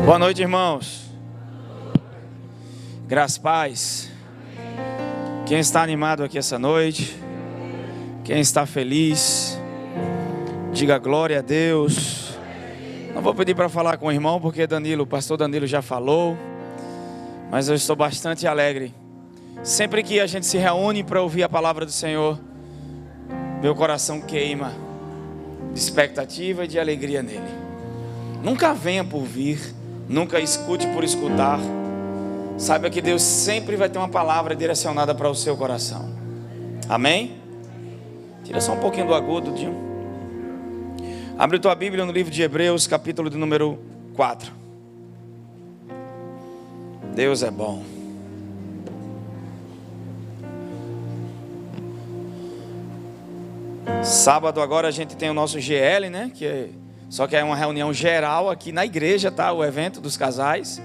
Boa noite, irmãos. Graças e paz. Quem está animado aqui essa noite? Quem está feliz? Diga glória a Deus. Não vou pedir para falar com o irmão, porque o pastor Danilo já falou. Mas eu estou bastante alegre. Sempre que a gente se reúne para ouvir a palavra do Senhor, meu coração queima de expectativa e de alegria nele. Nunca venha por vir, nunca escute por escutar. Saiba que Deus sempre vai ter uma palavra direcionada para o seu coração. Amém? Tira só um pouquinho do agudo, Dinho. Abre tua Bíblia no livro de Hebreus, capítulo de número 4. Deus é bom. Sábado agora a gente tem o nosso GL, né? Só que é uma reunião geral aqui na igreja, tá? O evento dos casais.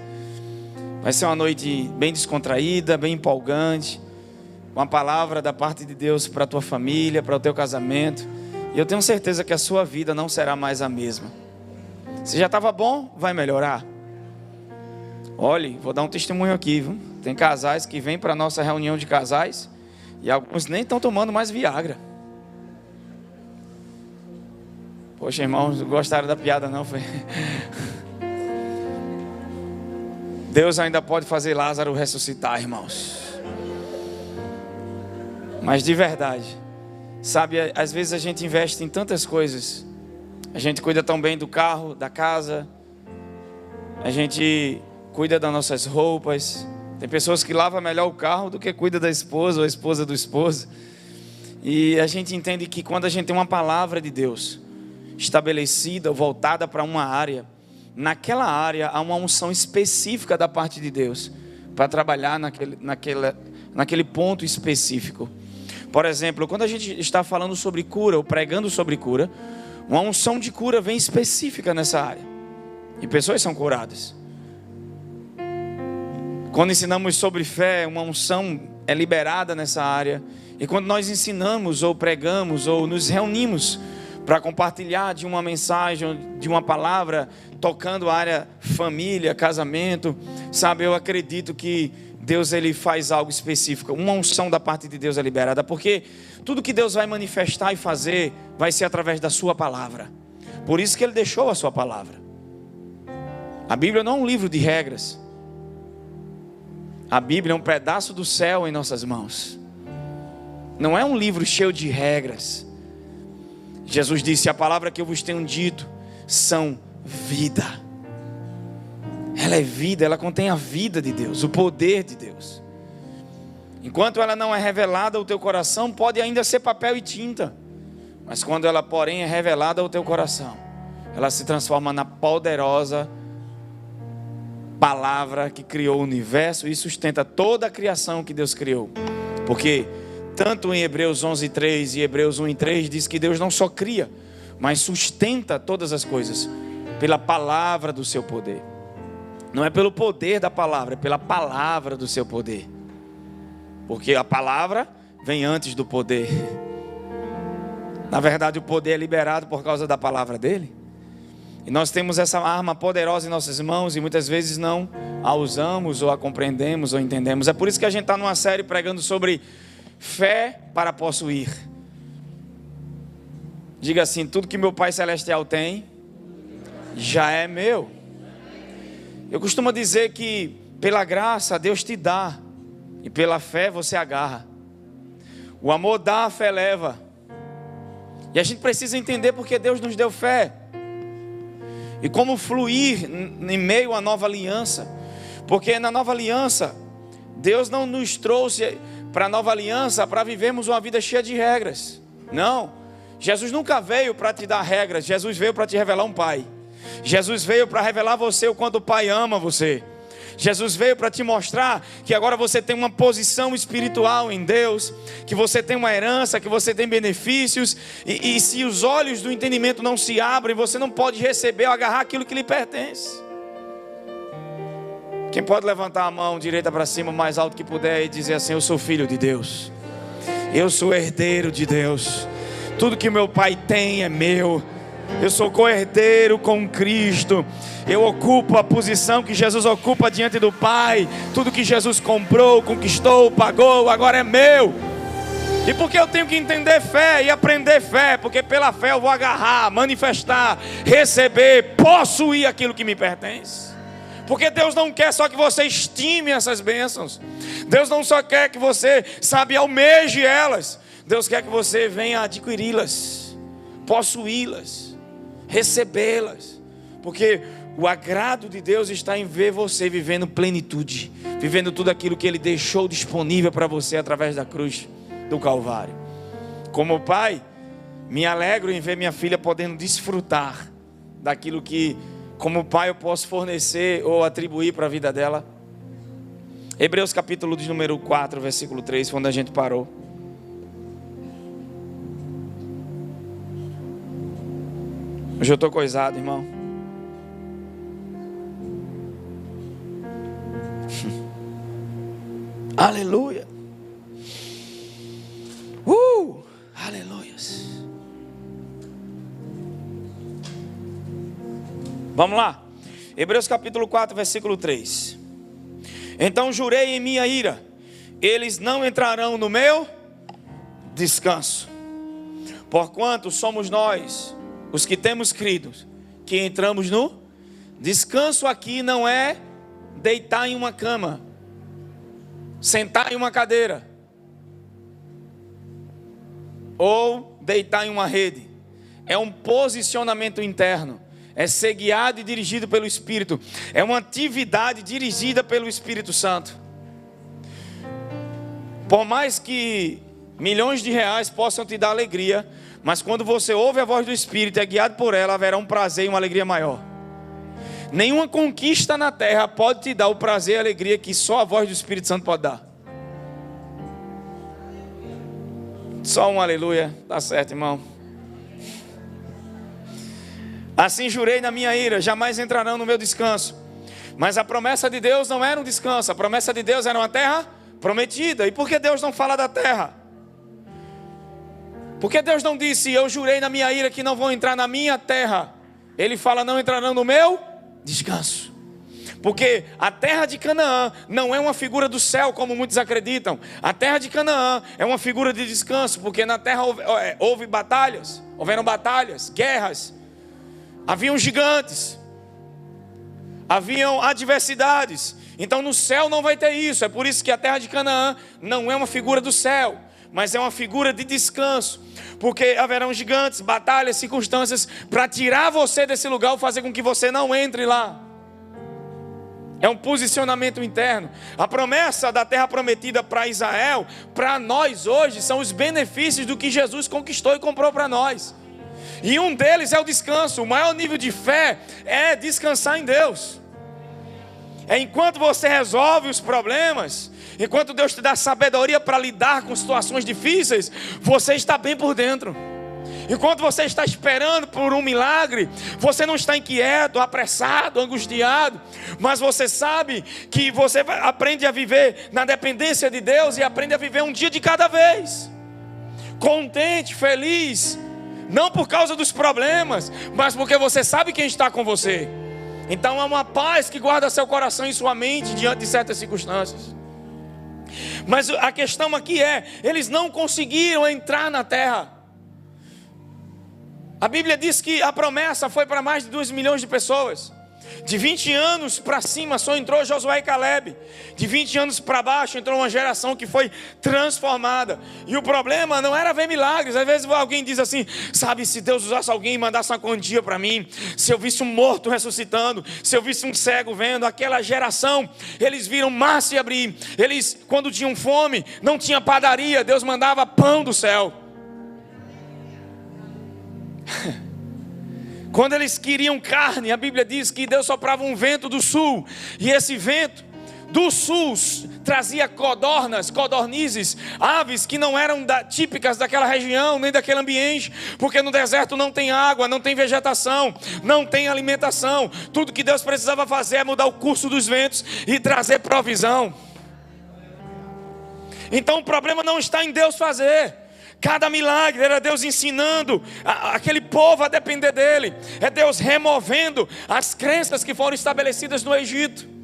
Vai ser uma noite bem descontraída, bem empolgante. Uma palavra da parte de Deus para a tua família, para o teu casamento. E eu tenho certeza que a sua vida não será mais a mesma. Se já estava bom, vai melhorar. Olhe, vou dar um testemunho aqui, viu? Tem casais que vêm para a nossa reunião de casais e alguns nem estão tomando mais Viagra. Poxa, irmãos, não gostaram da piada não? Foi... Deus ainda pode fazer Lázaro ressuscitar, irmãos. Mas de verdade, sabe, às vezes a gente investe em tantas coisas. A gente cuida tão bem do carro, da casa. A gente cuida das nossas roupas. Tem pessoas que lavam melhor o carro do que cuida da esposa ou a esposa do esposo. E a gente entende que quando a gente tem uma palavra de Deus estabelecida, voltada para uma área, naquela área há uma unção específica da parte de Deus para trabalhar naquele ponto específico. Por exemplo, quando a gente está falando sobre cura ou pregando sobre cura, uma unção de cura vem específica nessa área e pessoas são curadas. Quando ensinamos sobre fé, uma unção é liberada nessa área. E quando nós ensinamos ou pregamos ou nos reunimos para compartilhar de uma mensagem, de uma palavra, tocando a área família, casamento, sabe, eu acredito que Deus ele faz algo específico. Uma unção da parte de Deus é liberada, porque tudo que Deus vai manifestar e fazer vai ser através da sua palavra. Por isso que Ele deixou a sua palavra. A Bíblia não é um livro de regras. A Bíblia é um pedaço do céu em nossas mãos. Não é um livro cheio de regras. Jesus disse: a palavra que eu vos tenho dito são vida. Ela é vida, ela contém a vida de Deus, o poder de Deus. Enquanto ela não é revelada ao teu coração, pode ainda ser papel e tinta. Mas quando ela, porém, é revelada ao teu coração, ela se transforma na poderosa palavra que criou o universo e sustenta toda a criação que Deus criou. Porque tanto em Hebreus 11:3 e Hebreus 1:3 diz que Deus não só cria, mas sustenta todas as coisas pela palavra do seu poder. Não é pelo poder da palavra, é pela palavra do seu poder. Porque a palavra vem antes do poder. Na verdade, o poder é liberado por causa da palavra dele. E nós temos essa arma poderosa em nossas mãos e muitas vezes não a usamos ou a compreendemos ou entendemos. É por isso que a gente está numa série pregando sobre fé para possuir. Diga assim: tudo que meu Pai Celestial tem já é meu. Eu costumo dizer que pela graça Deus te dá e pela fé você agarra. O amor dá, a fé leva. E a gente precisa entender porque Deus nos deu fé e como fluir em meio à nova aliança. Porque na nova aliança Deus não nos trouxe para a nova aliança para vivermos uma vida cheia de regras. Não, Jesus nunca veio para te dar regras. Jesus veio para te revelar um Pai. Jesus veio para revelar a você o quanto o Pai ama você. Jesus veio para te mostrar que agora você tem uma posição espiritual em Deus, que você tem uma herança, que você tem benefícios, e se os olhos do entendimento não se abrem, você não pode receber ou agarrar aquilo que lhe pertence. Quem pode levantar a mão direita para cima, o mais alto que puder, e dizer assim: eu sou filho de Deus, eu sou herdeiro de Deus, tudo que meu Pai tem é meu. Eu sou co-herdeiro com Cristo. Eu ocupo a posição que Jesus ocupa diante do Pai. Tudo que Jesus comprou, conquistou, pagou, agora é meu. E por que eu tenho que entender fé e aprender fé? Porque pela fé eu vou agarrar, manifestar, receber, possuir aquilo que me pertence. Porque Deus não quer só que você estime essas bênçãos. Deus não só quer que você, sabe, almeje elas. Deus quer que você venha adquiri-las, possuí-las, recebê-las. Porque o agrado de Deus está em ver você vivendo plenitude, vivendo tudo aquilo que Ele deixou disponível para você através da cruz do Calvário. Como pai, me alegro em ver minha filha podendo desfrutar daquilo que, como pai, eu posso fornecer ou atribuir para a vida dela. Hebreus capítulo de número 4, versículo 3, foi onde a gente parou. Hoje eu estou coisado, irmão. Aleluia. Aleluias. Vamos lá. Hebreus capítulo 4, versículo 3. Então jurei em minha ira, eles não entrarão no meu descanso. Porquanto somos nós, os que temos crido, que entramos no descanso. Aqui não é deitar em uma cama, sentar em uma cadeira, ou deitar em uma rede. É um posicionamento interno. É ser guiado e dirigido pelo Espírito. É uma atividade dirigida pelo Espírito Santo. Por mais que milhões de reais possam te dar alegria, mas quando você ouve a voz do Espírito e é guiado por ela, haverá um prazer e uma alegria maior. Nenhuma conquista na terra pode te dar o prazer e a alegria que só a voz do Espírito Santo pode dar. Só um aleluia, tá certo, irmão. Assim jurei na minha ira, jamais entrarão no meu descanso. Mas a promessa de Deus não era um descanso, a promessa de Deus era uma terra prometida. E por que Deus não fala da terra? Porque Deus não disse, eu jurei na minha ira que não vão entrar na minha terra. Ele fala, não entrarão no meu descanso. Porque a terra de Canaã não é uma figura do céu, como muitos acreditam. A terra de Canaã é uma figura de descanso, porque na terra houve batalhas, houveram batalhas, guerras, haviam gigantes, haviam adversidades. Então no céu não vai ter isso. É por isso que a terra de Canaã não é uma figura do céu, mas é uma figura de descanso. Porque haverão gigantes, batalhas, circunstâncias para tirar você desse lugar ou fazer com que você não entre lá. É um posicionamento interno. A promessa da terra prometida para Israel, para nós hoje, são os benefícios do que Jesus conquistou e comprou para nós. E um deles é o descanso. O maior nível de fé é descansar em Deus. É enquanto você resolve os problemas, enquanto Deus te dá sabedoria para lidar com situações difíceis, você está bem por dentro. Enquanto você está esperando por um milagre, você não está inquieto, apressado, angustiado, mas você sabe que você aprende a viver na dependência de Deus e aprende a viver um dia de cada vez, contente, feliz, não por causa dos problemas, mas porque você sabe quem está com você. Então é uma paz que guarda seu coração e sua mente diante de certas circunstâncias. Mas a questão aqui é, eles não conseguiram entrar na terra. A Bíblia diz que a promessa foi para mais de 2 milhões de pessoas. De 20 anos para cima só entrou Josué e Caleb. De 20 anos para baixo entrou uma geração que foi transformada. E o problema não era ver milagres. Às vezes alguém diz assim, sabe, se Deus usasse alguém e mandasse uma quantia para mim, se eu visse um morto ressuscitando, se eu visse um cego vendo, aquela geração, eles viram mar se abrir. Eles, quando tinham fome, não tinha padaria, Deus mandava pão do céu. Quando eles queriam carne, a Bíblia diz que Deus soprava um vento do sul, e esse vento do sul trazia codornizes, aves que não eram típicas daquela região, nem daquele ambiente, porque no deserto não tem água, não tem vegetação, não tem alimentação. Tudo que Deus precisava fazer é mudar o curso dos ventos e trazer provisão. Então o problema não está em Deus fazer. Cada milagre era Deus ensinando aquele povo a depender dele. É Deus removendo as crenças que foram estabelecidas no Egito.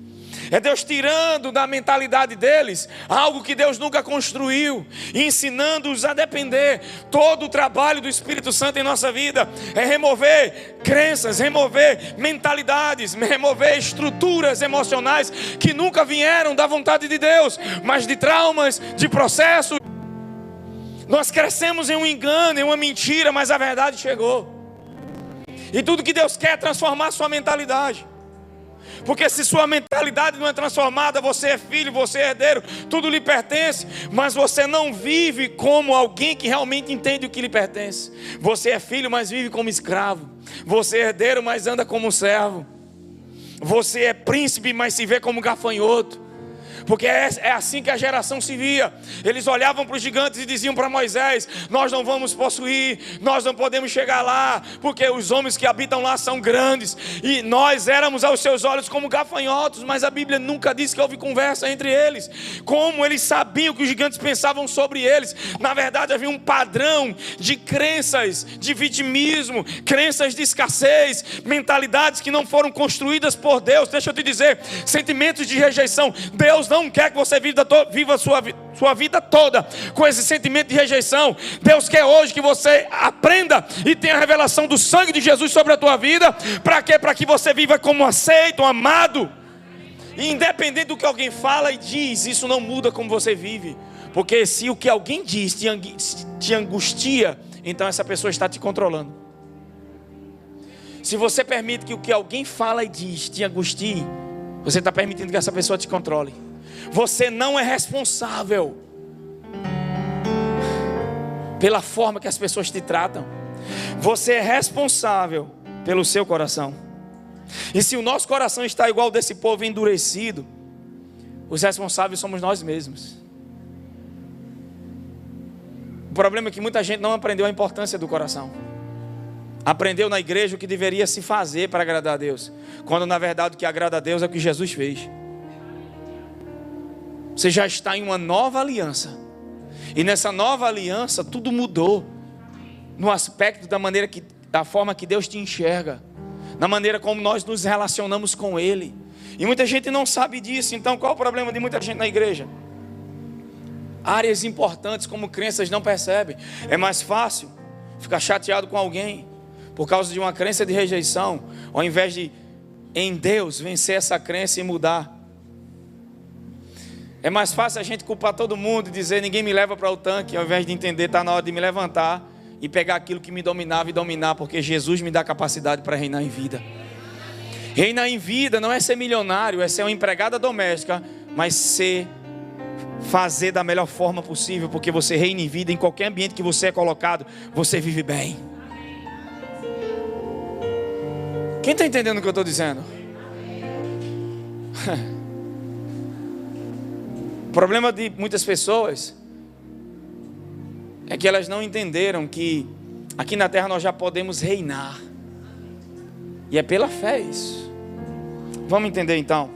É Deus tirando da mentalidade deles algo que Deus nunca construiu, e ensinando-os a depender. Todo o trabalho do Espírito Santo em nossa vida é remover crenças, remover mentalidades, remover estruturas emocionais que nunca vieram da vontade de Deus, mas de traumas, de processos. Nós crescemos em um engano, em uma mentira, mas a verdade chegou. E tudo que Deus quer é transformar a sua mentalidade. Porque se sua mentalidade não é transformada, você é filho, você é herdeiro, tudo lhe pertence, mas você não vive como alguém que realmente entende o que lhe pertence. Você é filho, mas vive como escravo. Você é herdeiro, mas anda como servo. Você é príncipe, mas se vê como gafanhoto. Porque é assim que a geração se via. Eles olhavam para os gigantes e diziam para Moisés: nós não vamos possuir, nós não podemos chegar lá, porque os homens que habitam lá são grandes, e nós éramos aos seus olhos como gafanhotos. Mas a Bíblia nunca diz que houve conversa entre eles. Como eles sabiam que os gigantes pensavam sobre eles? Na verdade havia um padrão de crenças de vitimismo, crenças de escassez, mentalidades que não foram construídas por Deus. Deixa eu te dizer, sentimentos de rejeição. Deus não quer que você viva sua vida toda com esse sentimento de rejeição. Deus quer hoje que você aprenda e tenha a revelação do sangue de Jesus sobre a tua vida. Para quê? Para que você viva como aceito, amado. E independente do que alguém fala e diz, isso não muda como você vive. Porque se o que alguém diz te angustia, então essa pessoa está te controlando. Se você permite que o que alguém fala e diz te angustie, você está permitindo que essa pessoa te controle. Você não é responsável pela forma que as pessoas te tratam. Você é responsável pelo seu coração. E se o nosso coração está igual desse povo endurecido, os responsáveis somos nós mesmos. O problema é que muita gente não aprendeu a importância do coração. Aprendeu na igreja o que deveria se fazer para agradar a Deus, quando na verdade o que agrada a Deus é o que Jesus fez. Você já está em uma nova aliança, e nessa nova aliança tudo mudou, no aspecto da forma que Deus te enxerga, na maneira como nós nos relacionamos com Ele. E muita gente não sabe disso. Então qual é o problema de muita gente na igreja? Áreas importantes como crenças não percebem. É mais fácil ficar chateado com alguém por causa de uma crença de rejeição, ao invés de em Deus vencer essa crença e mudar. É mais fácil a gente culpar todo mundo e dizer: ninguém me leva para o tanque, ao invés de entender, está na hora de me levantar e pegar aquilo que me dominava e dominar, porque Jesus me dá capacidade para reinar em vida. Reinar em vida não é ser milionário, é ser uma empregada doméstica, mas fazer da melhor forma possível, porque você reina em vida. Em qualquer ambiente que você é colocado, você vive bem. Quem está entendendo o que eu estou dizendo? O problema de muitas pessoas é que elas não entenderam que aqui na terra nós já podemos reinar, e é pela fé isso. Vamos entender então.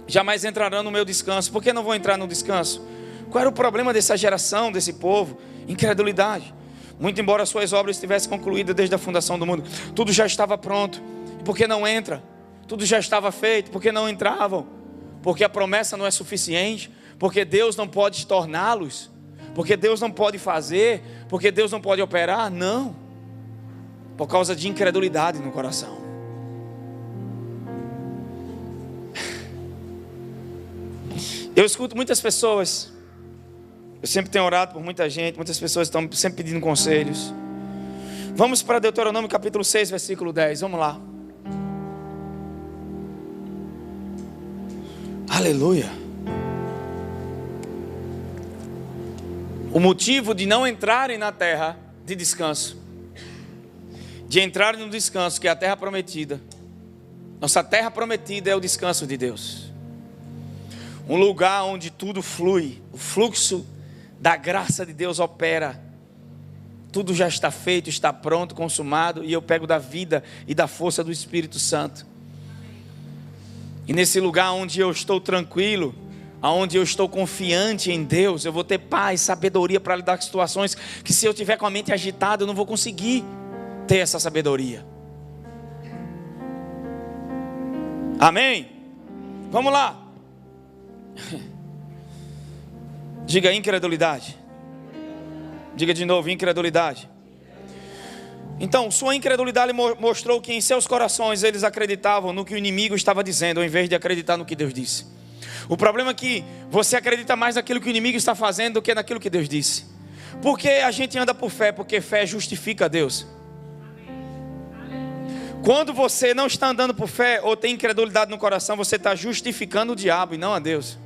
Jamais entrarão no meu descanso. Por que não vão entrar no descanso? Qual era o problema dessa geração, desse povo? Incredulidade. Muito embora suas obras estivessem concluídas desde a fundação do mundo, tudo já estava pronto. E por que não entra? Tudo já estava feito. Por que não entravam? Porque a promessa não é suficiente. Porque Deus não pode torná-los. Porque Deus não pode fazer. Porque Deus não pode operar. Não. Por causa de incredulidade no coração. Eu escuto muitas pessoas. Eu sempre tenho orado por muita gente. Muitas pessoas estão sempre pedindo conselhos. Vamos para Deuteronômio capítulo 6, versículo 10. Vamos lá. Aleluia. O motivo de não entrarem na terra de descanso, de entrarem no descanso, que é a terra prometida. Nossa terra prometida é o descanso de Deus. Um lugar onde tudo flui, o fluxo da graça de Deus opera. Tudo já está feito, está pronto, consumado, e eu pego da vida e da força do Espírito Santo. E nesse lugar onde eu estou tranquilo, aonde eu estou confiante em Deus, eu vou ter paz, sabedoria para lidar com situações que, se eu tiver com a mente agitada, eu não vou conseguir ter essa sabedoria. Amém? Vamos lá. Diga incredulidade. Diga de novo, incredulidade. Então, sua incredulidade mostrou que em seus corações eles acreditavam no que o inimigo estava dizendo, ao invés de acreditar no que Deus disse. O problema é que você acredita mais naquilo que o inimigo está fazendo do que naquilo que Deus disse. Porque a gente anda por fé, porque fé justifica Deus. Quando você não está andando por fé ou tem incredulidade no coração, você está justificando o diabo e não a Deus.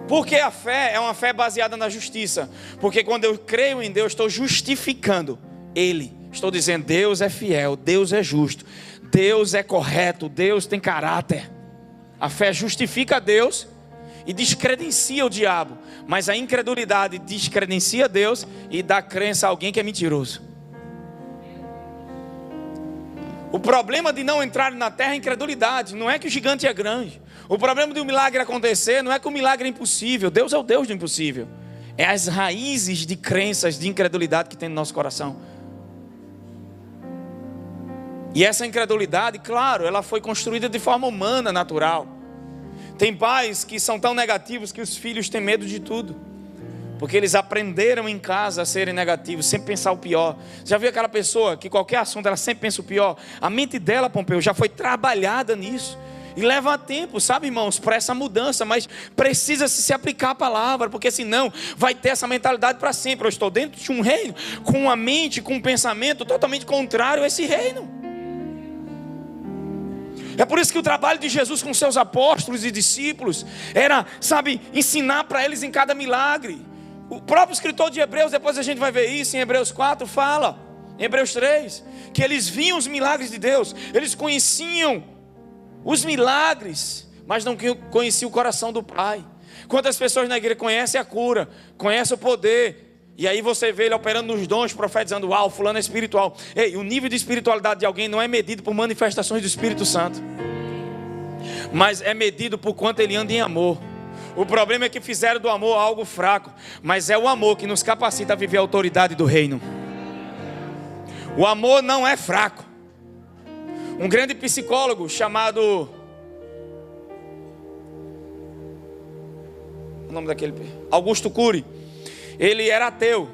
Porque a fé é uma fé baseada na justiça. Porque quando eu creio em Deus, estou justificando Ele. Estou dizendo, Deus é fiel, Deus é justo, Deus é correto, Deus tem caráter. A fé justifica Deus e descredencia o diabo. Mas a incredulidade descredencia Deus e dá crença a alguém que é mentiroso. O problema de não entrar na terra é a incredulidade. Não é que o gigante é grande. O problema de um milagre acontecer não é que o milagre é impossível. Deus é o Deus do impossível. É as raízes de crenças, de incredulidade que tem no nosso coração. E essa incredulidade, claro, ela foi construída de forma humana, natural. Tem pais que são tão negativos que os filhos têm medo de tudo. Porque eles aprenderam em casa a serem negativos, sempre pensar o pior. Já viu aquela pessoa que qualquer assunto ela sempre pensa o pior? A mente dela, Pompeu, já foi trabalhada nisso. E leva tempo, sabe, irmãos, para essa mudança. Mas precisa se aplicar a palavra, porque senão vai ter essa mentalidade para sempre. Eu estou dentro de um reino com uma mente, com um pensamento totalmente contrário a esse reino. É por isso que o trabalho de Jesus com seus apóstolos e discípulos era, sabe, ensinar para eles em cada milagre. O próprio escritor de Hebreus, depois a gente vai ver isso em Hebreus 4, fala, em Hebreus 3, que eles viam os milagres de Deus, eles conheciam os milagres, mas não conheciam o coração do Pai. Quantas pessoas na igreja conhecem a cura, conhecem o poder, e aí você vê ele operando nos dons, profetizando, uau, fulano é espiritual. Ei, o nível de espiritualidade de alguém não é medido por manifestações do Espírito Santo, mas é medido por quanto ele anda em amor. O problema é que fizeram do amor algo fraco, mas é o amor que nos capacita a viver a autoridade do reino. O amor não é fraco. Um grande psicólogo chamado... o nome daquele... Augusto Cury. Ele era ateu.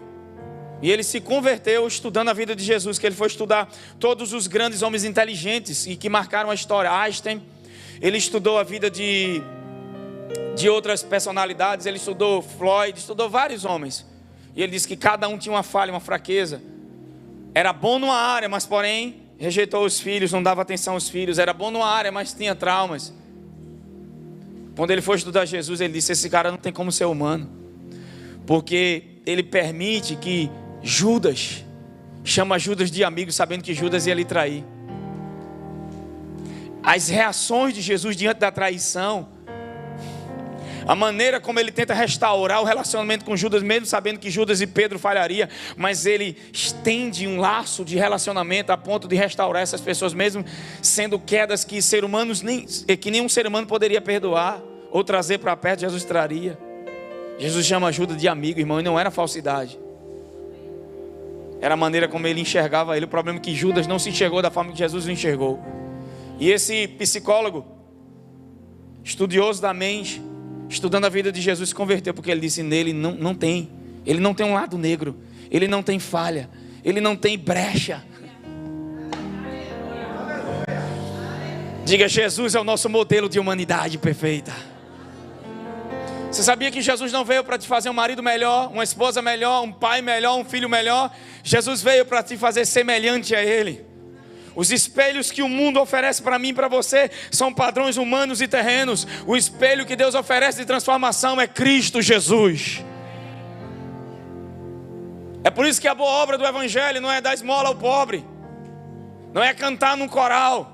E ele se converteu estudando a vida de Jesus, que ele foi estudar todos os grandes homens inteligentes e que marcaram a história. Einstein, ele estudou a vida de outras personalidades, ele estudou Floyd, estudou vários homens. E ele disse que cada um tinha uma falha, uma fraqueza. Era bom numa área, mas porém rejeitou os filhos, não dava atenção aos filhos. Era bom numa área, mas tinha traumas. Quando ele foi estudar Jesus, ele disse, esse cara não tem como ser humano. Porque ele permite que Judas, chama Judas de amigo, sabendo que Judas ia lhe trair. As reações de Jesus diante da traição, a maneira como ele tenta restaurar o relacionamento com Judas, mesmo sabendo que Judas e Pedro falharia, mas ele estende um laço de relacionamento a ponto de restaurar essas pessoas, mesmo sendo quedas que que nenhum ser humano poderia perdoar ou trazer para perto. Jesus traria. Jesus chama Judas de amigo, irmão, e não era falsidade, era a maneira como ele enxergava ele. O problema é que Judas não se enxergou da forma que Jesus o enxergou. E esse psicólogo, estudioso da mente, estudando a vida de Jesus, se converteu, porque ele disse, nele não tem, ele não tem um lado negro, ele não tem falha, ele não tem brecha. Diga, Jesus é o nosso modelo de humanidade perfeita. Você sabia que Jesus não veio para te fazer um marido melhor, uma esposa melhor, um pai melhor, um filho melhor? Jesus veio para te fazer semelhante a Ele. Os espelhos que o mundo oferece para mim e para você são padrões humanos e terrenos. O espelho que Deus oferece de transformação é Cristo Jesus. É por isso que a boa obra do Evangelho não é dar esmola ao pobre, não é cantar num coral.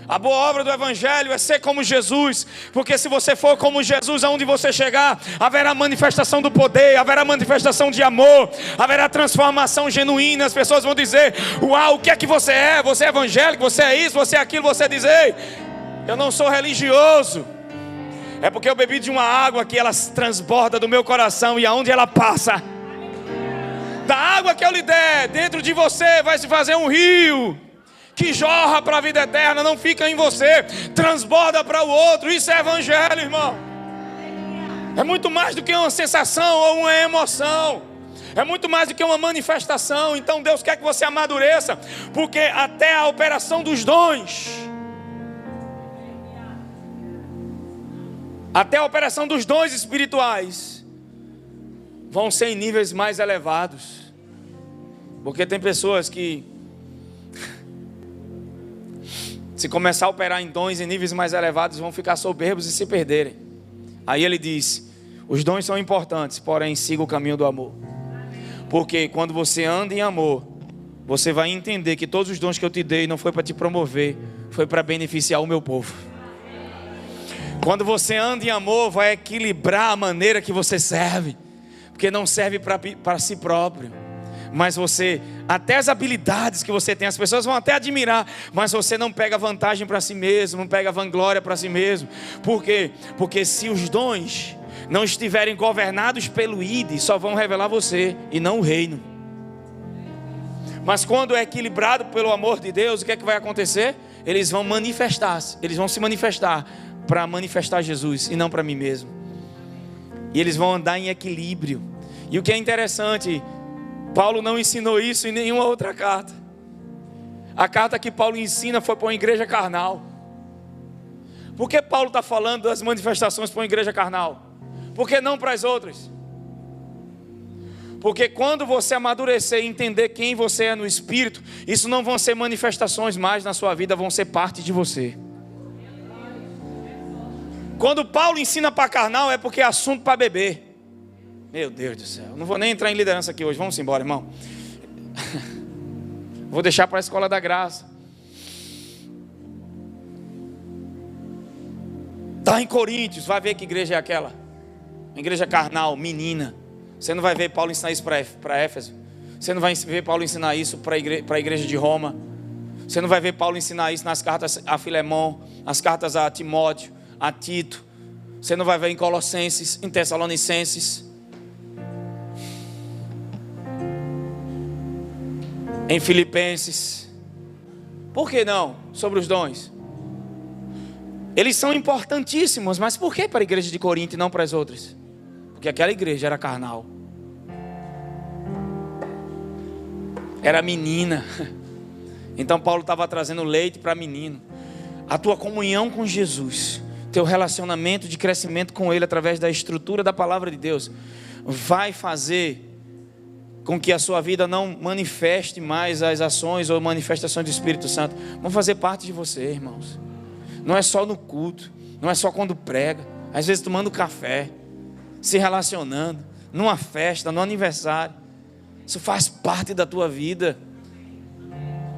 A boa obra do Evangelho é ser como Jesus, porque se você for como Jesus, aonde você chegar, haverá manifestação do poder, haverá manifestação de amor, haverá transformação genuína. As pessoas vão dizer, uau, o que é que você é? Você é evangélico, você é isso, você é aquilo. Você diz, ei, eu não sou religioso, É porque eu bebi de uma água que ela transborda do meu coração, e aonde ela passa, da água que eu lhe der, dentro de você vai se fazer um rio que jorra para a vida eterna, não fica em você, transborda para o outro. Isso é evangelho, irmão. É muito mais do que uma sensação ou uma emoção, é muito mais do que uma manifestação. Então Deus quer que você amadureça, porque até a operação dos dons, até a operação dos dons espirituais, vão ser em níveis mais elevados. Porque tem pessoas que, se começar a operar em dons em níveis mais elevados, vão ficar soberbos e se perderem. Aí ele diz: os dons são importantes, porém siga o caminho do amor. Porque quando você anda em amor, você vai entender que todos os dons que eu te dei não foi para te promover, foi para beneficiar o meu povo. Quando você anda em amor, vai equilibrar a maneira que você serve. Porque não serve para si próprio, mas você, até as habilidades que você tem, as pessoas vão até admirar, mas você não pega vantagem para si mesmo, não pega vanglória para si mesmo. Por quê? Porque se os dons não estiverem governados pelo ID, só vão revelar você e não o reino. Mas quando é equilibrado pelo amor de Deus, o que é que vai acontecer? Eles vão manifestar-se, eles vão se manifestar para manifestar Jesus e não para mim mesmo. E eles vão andar em equilíbrio. E o que é interessante, Paulo não ensinou isso em nenhuma outra carta. A carta que Paulo ensina foi para uma igreja carnal. Por que Paulo está falando das manifestações para uma igreja carnal? Por que não para as outras? Porque quando você amadurecer e entender quem você é no Espírito, isso não vão ser manifestações mais na sua vida, vão ser parte de você. Quando Paulo ensina para carnal, é porque é assunto para beber. Meu Deus do céu, não vou nem entrar em liderança aqui hoje, vamos embora, irmão. Vou deixar para a escola da graça. Está em Coríntios, vai ver que igreja é aquela. Uma igreja carnal, menina. Você não vai ver Paulo ensinar isso para Éfeso. Você não vai ver Paulo ensinar isso para a igreja de Roma. Você não vai ver Paulo ensinar isso nas cartas a Filemão, as cartas a Timóteo, a Tito. Você não vai ver em Colossenses, em Tessalonicenses, em Filipenses. Por que não? Sobre os dons. Eles são importantíssimos, mas por que para a igreja de Corinto e não para as outras? Porque aquela igreja era carnal, era menina. Então Paulo estava trazendo leite para menino. A tua comunhão com Jesus, teu relacionamento de crescimento com Ele através da estrutura da palavra de Deus, vai fazer com que a sua vida não manifeste mais as ações ou manifestações do Espírito Santo. Vão fazer parte de você, irmãos. Não é só no culto, não é só quando prega, às vezes tomando café, se relacionando, numa festa, no aniversário. Isso faz parte da tua vida.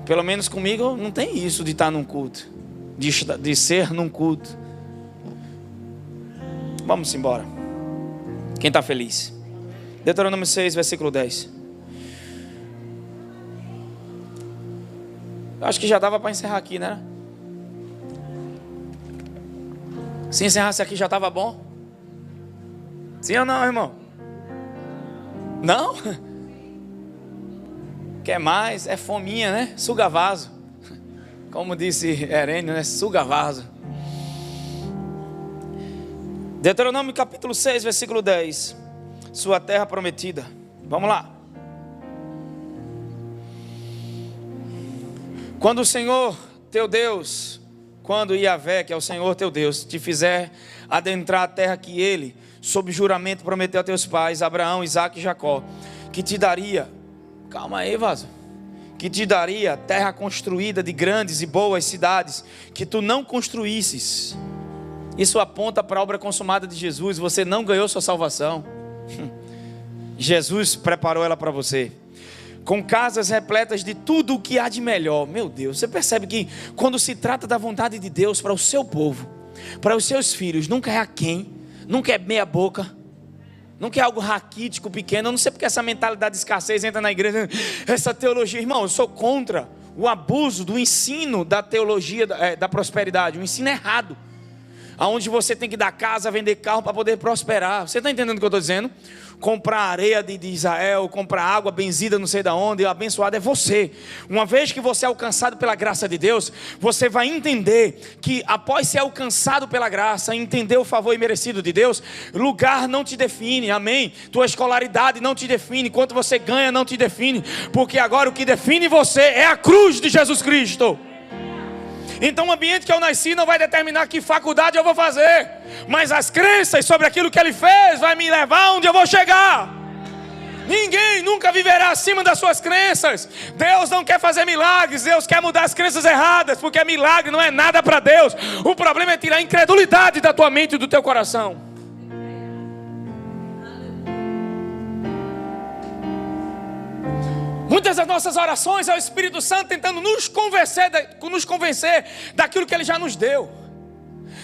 Pelo menos comigo não tem isso de estar num culto, de ser num culto. Vamos embora. Quem está feliz? Deuteronômio 6, versículo 10. Acho que já dava para encerrar aqui, né? Se encerrasse aqui já estava bom? Sim ou não, irmão? Não? Quer mais? É fominha, né? Suga vaso. Como disse Herênio, né? Suga vaso. Deuteronômio capítulo 6, versículo 10. Sua terra prometida. Vamos lá. Quando o Senhor teu Deus, quando Yahvé, que é o Senhor teu Deus, te fizer adentrar a terra que Ele, sob juramento, prometeu a teus pais, Abraão, Isaque e Jacó, que te daria, calma aí, vaso, que te daria terra construída de grandes e boas cidades, que tu não construísses. Isso aponta para a obra consumada de Jesus. Você não ganhou sua salvação. Jesus preparou ela para você. Com casas repletas de tudo o que há de melhor. Meu Deus, você percebe que quando se trata da vontade de Deus para o seu povo, para os seus filhos, nunca é aquém, nunca é meia boca, nunca é algo raquítico, pequeno. Eu não sei porque essa mentalidade de escassez entra na igreja. Essa teologia, irmão, eu sou contra o abuso do ensino da teologia da prosperidade, o ensino errado. Aonde você tem que dar casa, vender carro para poder prosperar. Você está entendendo o que eu estou dizendo? Comprar areia de Israel, comprar água benzida não sei de onde, e abençoado é você. Uma vez que você é alcançado pela graça de Deus, você vai entender que após ser alcançado pela graça, entender o favor imerecido de Deus, lugar não te define, amém? Tua escolaridade não te define, quanto você ganha não te define, porque agora o que define você é a cruz de Jesus Cristo. Então o ambiente que eu nasci não vai determinar que faculdade eu vou fazer, mas as crenças sobre aquilo que Ele fez vai me levar onde eu vou chegar. Ninguém nunca viverá acima das suas crenças. Deus não quer fazer milagres, Deus quer mudar as crenças erradas, porque milagre não é nada para Deus. O problema é tirar a incredulidade da tua mente e do teu coração. Muitas das nossas orações é o Espírito Santo tentando nos convencer daquilo que Ele já nos deu.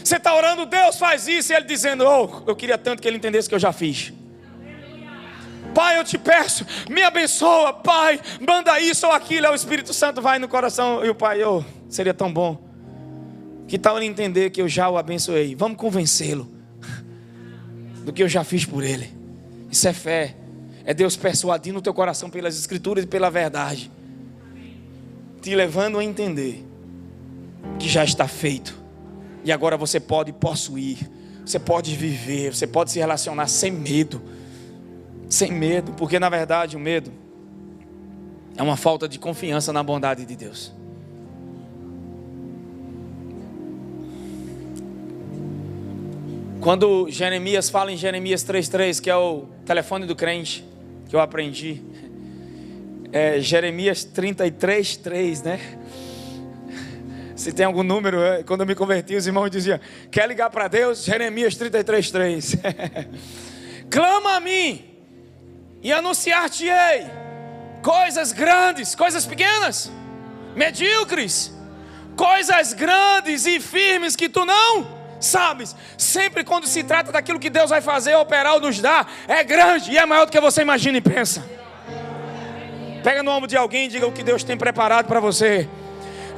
Você está orando, Deus faz isso, e Ele dizendo, oh, eu queria tanto que Ele entendesse que eu já fiz. Pai, eu te peço, me abençoa, Pai, manda isso ou aquilo. Aí o Espírito Santo vai no coração, e o Pai, oh, seria tão bom. Que tal Ele entender que eu já o abençoei? Vamos convencê-lo do que eu já fiz por Ele. Isso é fé. É Deus persuadindo o teu coração pelas Escrituras e pela verdade, te levando a entender que já está feito. E agora você pode possuir, você pode viver, você pode se relacionar sem medo. Sem medo, porque na verdade o medo é uma falta de confiança na bondade de Deus. Quando Jeremias fala em Jeremias 3:3, que é o telefone do crente, que eu aprendi, é Jeremias 33:3, né? Se tem algum número, quando eu me converti, os irmãos diziam, quer ligar para Deus? Jeremias 33:3. Clama a mim e anunciar-te-ei coisas grandes, coisas pequenas, medíocres, coisas grandes e firmes que tu não sabes. Sempre quando se trata daquilo que Deus vai fazer, operar ou nos dar, é grande e é maior do que você imagina e pensa. Pega no ombro de alguém e diga o que Deus tem preparado para você.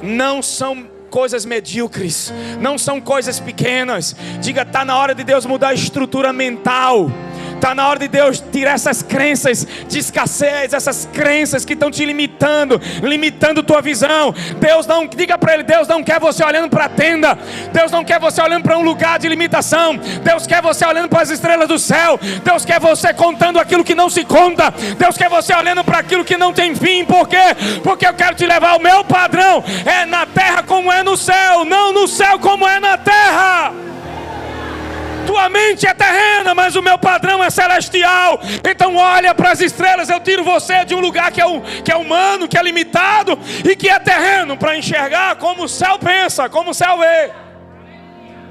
Não são coisas medíocres, não são coisas pequenas. Diga, está na hora de Deus mudar a estrutura mental. Está na hora de Deus tirar essas crenças de escassez, essas crenças que estão te limitando tua visão. Deus não, diga para Ele, Deus não quer você olhando para a tenda. Deus não quer você olhando para um lugar de limitação. Deus quer você olhando para as estrelas do céu. Deus quer você contando aquilo que não se conta. Deus quer você olhando para aquilo que não tem fim. Por quê? Porque eu quero te levar, o meu padrão é na terra como é no céu, não no céu como é na terra. Tua mente é terrena, mas o meu padrão é celestial. Então olha para as estrelas. Eu tiro você de um lugar que é humano, que é limitado e que é terreno, para enxergar como o céu pensa, como o céu vê.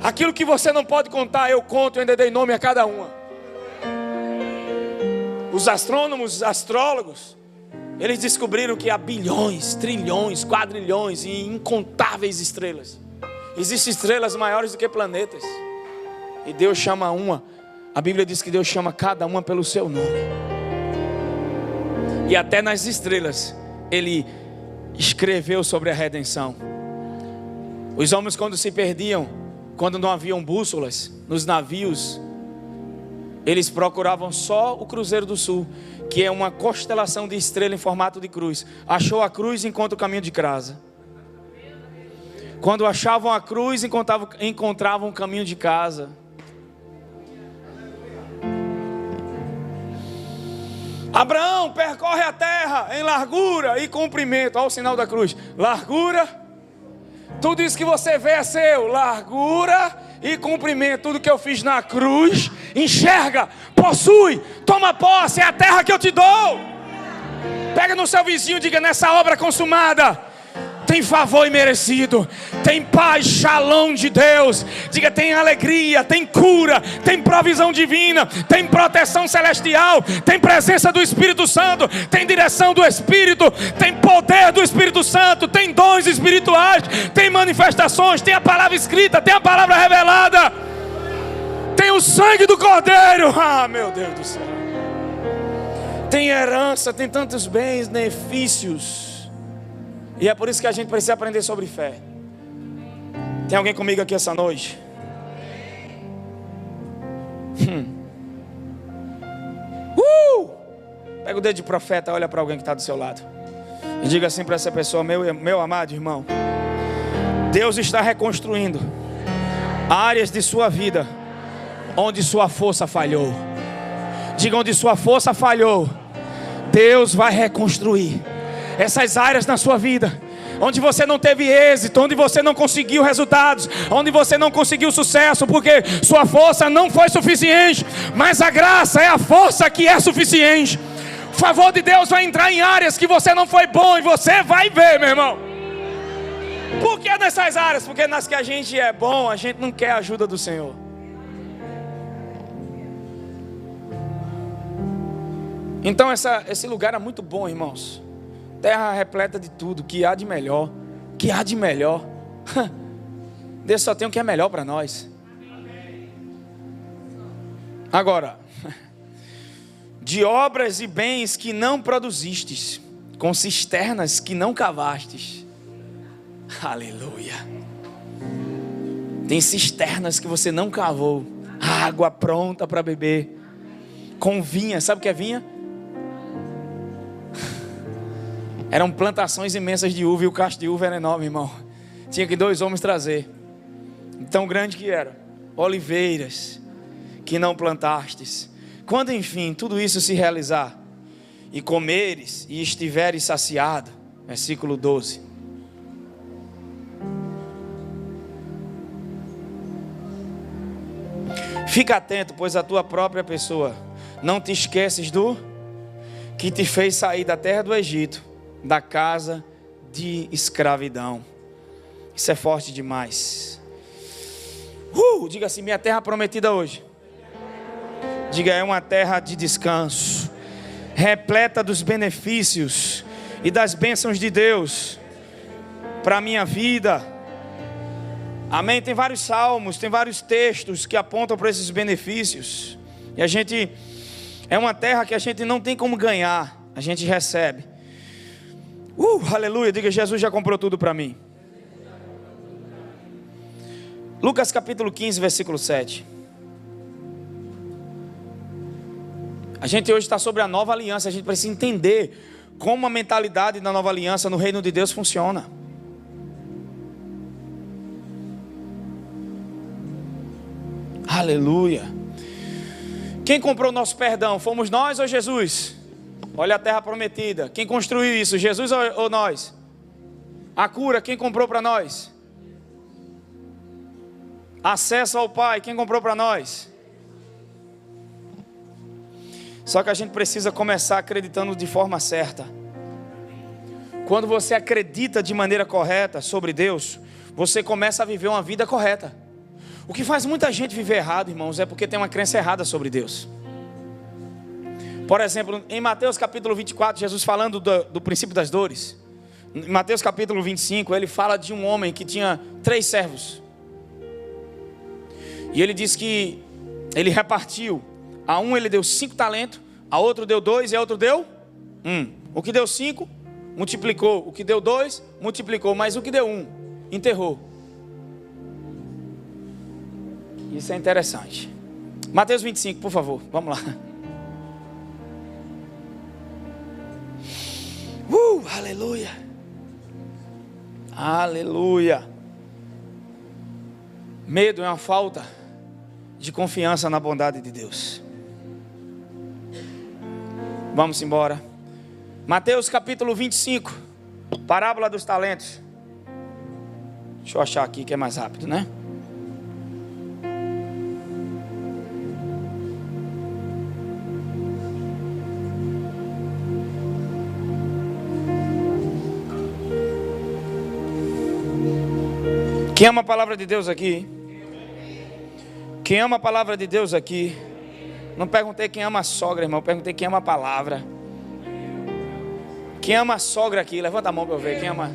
Aquilo que você não pode contar, eu conto, eu ainda dei nome a cada uma. Os astrônomos, os astrólogos, eles descobriram que há bilhões, trilhões, quadrilhões e incontáveis estrelas. Existem estrelas maiores do que planetas. E Deus chama uma, a Bíblia diz que Deus chama cada uma pelo seu nome. E até nas estrelas Ele escreveu sobre a redenção. Os homens, quando se perdiam, quando não haviam bússolas nos navios, eles procuravam só o Cruzeiro do Sul, que é uma constelação de estrela em formato de cruz. Achou a cruz, encontra o caminho de casa. Quando achavam a cruz, encontravam o caminho de casa. Abraão percorre a terra em largura e comprimento. Olha o sinal da cruz. Largura. Tudo isso que você vê é seu. Largura e comprimento. Tudo que eu fiz na cruz. Enxerga, possui, toma posse. É a terra que eu te dou. Pega no seu vizinho e diga, nessa obra consumada tem favor imerecido, tem paz, shalom de Deus. Diga, tem alegria, tem cura, tem provisão divina, tem proteção celestial, tem presença do Espírito Santo, tem direção do Espírito, tem poder do Espírito Santo, tem dons espirituais, tem manifestações, tem a palavra escrita, tem a palavra revelada, tem o sangue do Cordeiro. Ah, meu Deus do céu. Tem herança, tem tantos bens, benefícios. E é por isso que a gente precisa aprender sobre fé. Tem alguém comigo aqui essa noite? Pega o dedo de profeta, olha para alguém que está do seu lado e diga assim para essa pessoa: meu amado irmão, Deus está reconstruindo áreas de sua vida onde sua força falhou. Diga: onde sua força falhou, Deus vai reconstruir essas áreas na sua vida, onde você não teve êxito, onde você não conseguiu resultados, onde você não conseguiu sucesso, porque sua força não foi suficiente, mas a graça é a força que é suficiente. O favor de Deus vai entrar em áreas que você não foi bom, e você vai ver, meu irmão. Por que nessas áreas? Porque nas que a gente é bom, a gente não quer a ajuda do Senhor. Então esse lugar é muito bom, irmãos. Terra repleta de tudo, que há de melhor. Que há de melhor. Deus só tem o que é melhor para nós. Agora, de obras e bens que não produzistes, com cisternas que não cavastes. Aleluia. Tem cisternas que você não cavou, água pronta para beber, com vinha. Sabe o que é vinha? Eram plantações imensas de uva, e o cacho de uva era enorme, irmão. Tinha que 2 homens trazer. Tão grande que era. Oliveiras que não plantastes. Quando enfim tudo isso se realizar, e comeres e estiveres saciado. Versículo 12. Fica atento, pois a tua própria pessoa não te esqueces do que te fez sair da terra do Egito, da casa de escravidão. Isso é forte demais. Diga assim: minha terra prometida hoje. Diga: é uma terra de descanso, repleta dos benefícios e das bênçãos de Deus para a minha vida. Amém? Tem vários salmos, tem vários textos que apontam para esses benefícios. E a gente, é uma terra que a gente não tem como ganhar, a gente recebe. Aleluia, diga: Jesus já comprou tudo para mim. Lucas capítulo 15, versículo 7. A gente hoje está sobre a nova aliança. A gente precisa entender como a mentalidade da nova aliança no reino de Deus funciona. Aleluia. Quem comprou nosso perdão? Fomos nós ou Jesus? Olha a terra prometida. Quem construiu isso? Jesus ou nós? A cura, quem comprou para nós? Acesso ao Pai, quem comprou para nós? Só que a gente precisa começar acreditando de forma certa. Quando você acredita de maneira correta sobre Deus, você começa a viver uma vida correta. O que faz muita gente viver errado, irmãos, é porque tem uma crença errada sobre Deus. Por exemplo, em Mateus capítulo 24, Jesus falando do princípio das dores. Em Mateus capítulo 25, ele fala de um homem que tinha 3 servos. E ele diz que ele repartiu. A um ele deu 5 talentos, a outro deu 2 e a outro deu 1. O que deu 5, multiplicou. O que deu 2, multiplicou. Mas o que deu 1, enterrou. Isso é interessante. Mateus 25, por favor, vamos lá. Aleluia. Aleluia. Medo é uma falta de confiança na bondade de Deus. Vamos embora. Mateus capítulo 25, parábola dos talentos. Deixa eu achar aqui que é mais rápido, né? Quem ama a palavra de Deus aqui? Quem ama a palavra de Deus aqui? Não perguntei quem ama a sogra, irmão. Perguntei quem ama a palavra. Quem ama a sogra aqui? Levanta a mão para eu ver. Quem ama?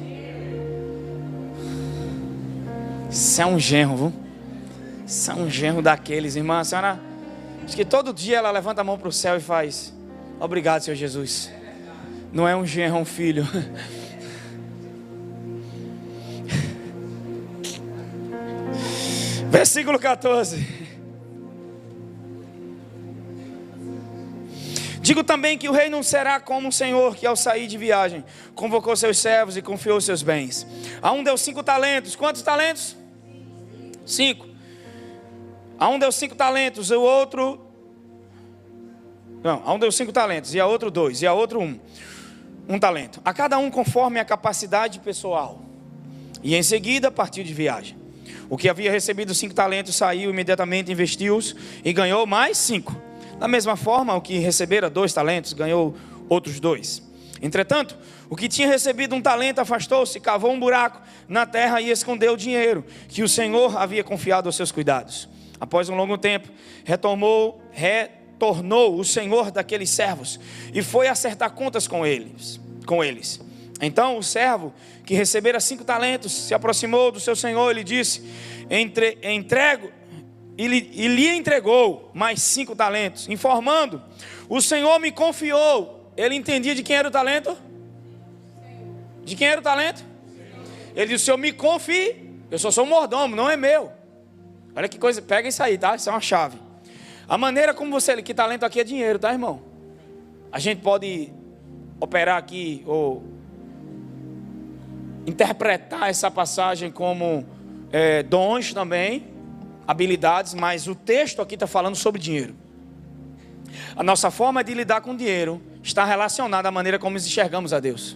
Isso é um genro, viu? Isso é um genro daqueles, irmã. A senhora, acho que todo dia ela levanta a mão para o céu e faz: obrigado, Senhor Jesus. Não é um genro, é um filho. Versículo 14. Digo também que o rei não será como um senhor que ao sair de viagem convocou seus servos e confiou seus bens. A um deu 5 talentos. Quantos talentos? 5. A um deu 5 talentos, o outro... Não, a um deu 5 talentos, e a outro 2, e a outro 1 talento. A cada um conforme a capacidade pessoal. E em seguida partiu de viagem. O que havia recebido 5 talentos saiu imediatamente, investiu-os e ganhou mais 5. Da mesma forma, o que recebera 2 talentos ganhou outros 2. Entretanto, o que tinha recebido 1 talento afastou-se, cavou um buraco na terra e escondeu o dinheiro que o Senhor havia confiado aos seus cuidados. Após um longo tempo, retornou o Senhor daqueles servos e foi acertar contas com eles. Então o servo que recebera 5 talentos se aproximou do seu senhor e lhe disse: entrego. E lhe entregou mais 5 talentos, informando: o Senhor me confiou. Ele entendia de quem era o talento? De quem era o talento? Ele disse: o Senhor me confie, eu só sou um mordomo, não é meu. Olha que coisa, pega isso aí, tá? Isso é uma chave. A maneira como você, que talento aqui é dinheiro, tá, irmão? A gente pode operar aqui ou interpretar essa passagem como dons também, habilidades, mas o texto aqui está falando sobre dinheiro. A nossa forma de lidar com dinheiro está relacionada à maneira como enxergamos a Deus.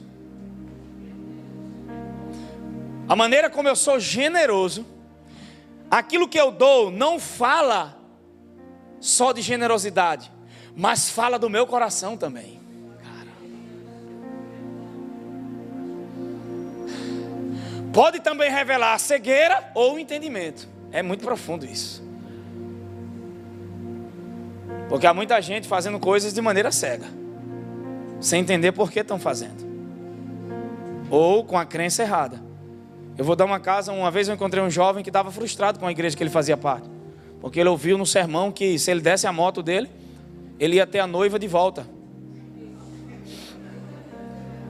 A maneira como eu sou generoso, aquilo que eu dou não fala só de generosidade, mas fala do meu coração também. Pode também revelar a cegueira ou o entendimento. É muito profundo isso. Porque há muita gente fazendo coisas de maneira cega, sem entender por que estão fazendo, ou com a crença errada. Eu vou dar uma vez eu encontrei um jovem que estava frustrado com a igreja que ele fazia parte, porque ele ouviu no sermão que se ele desse a moto dele, ele ia ter a noiva de volta.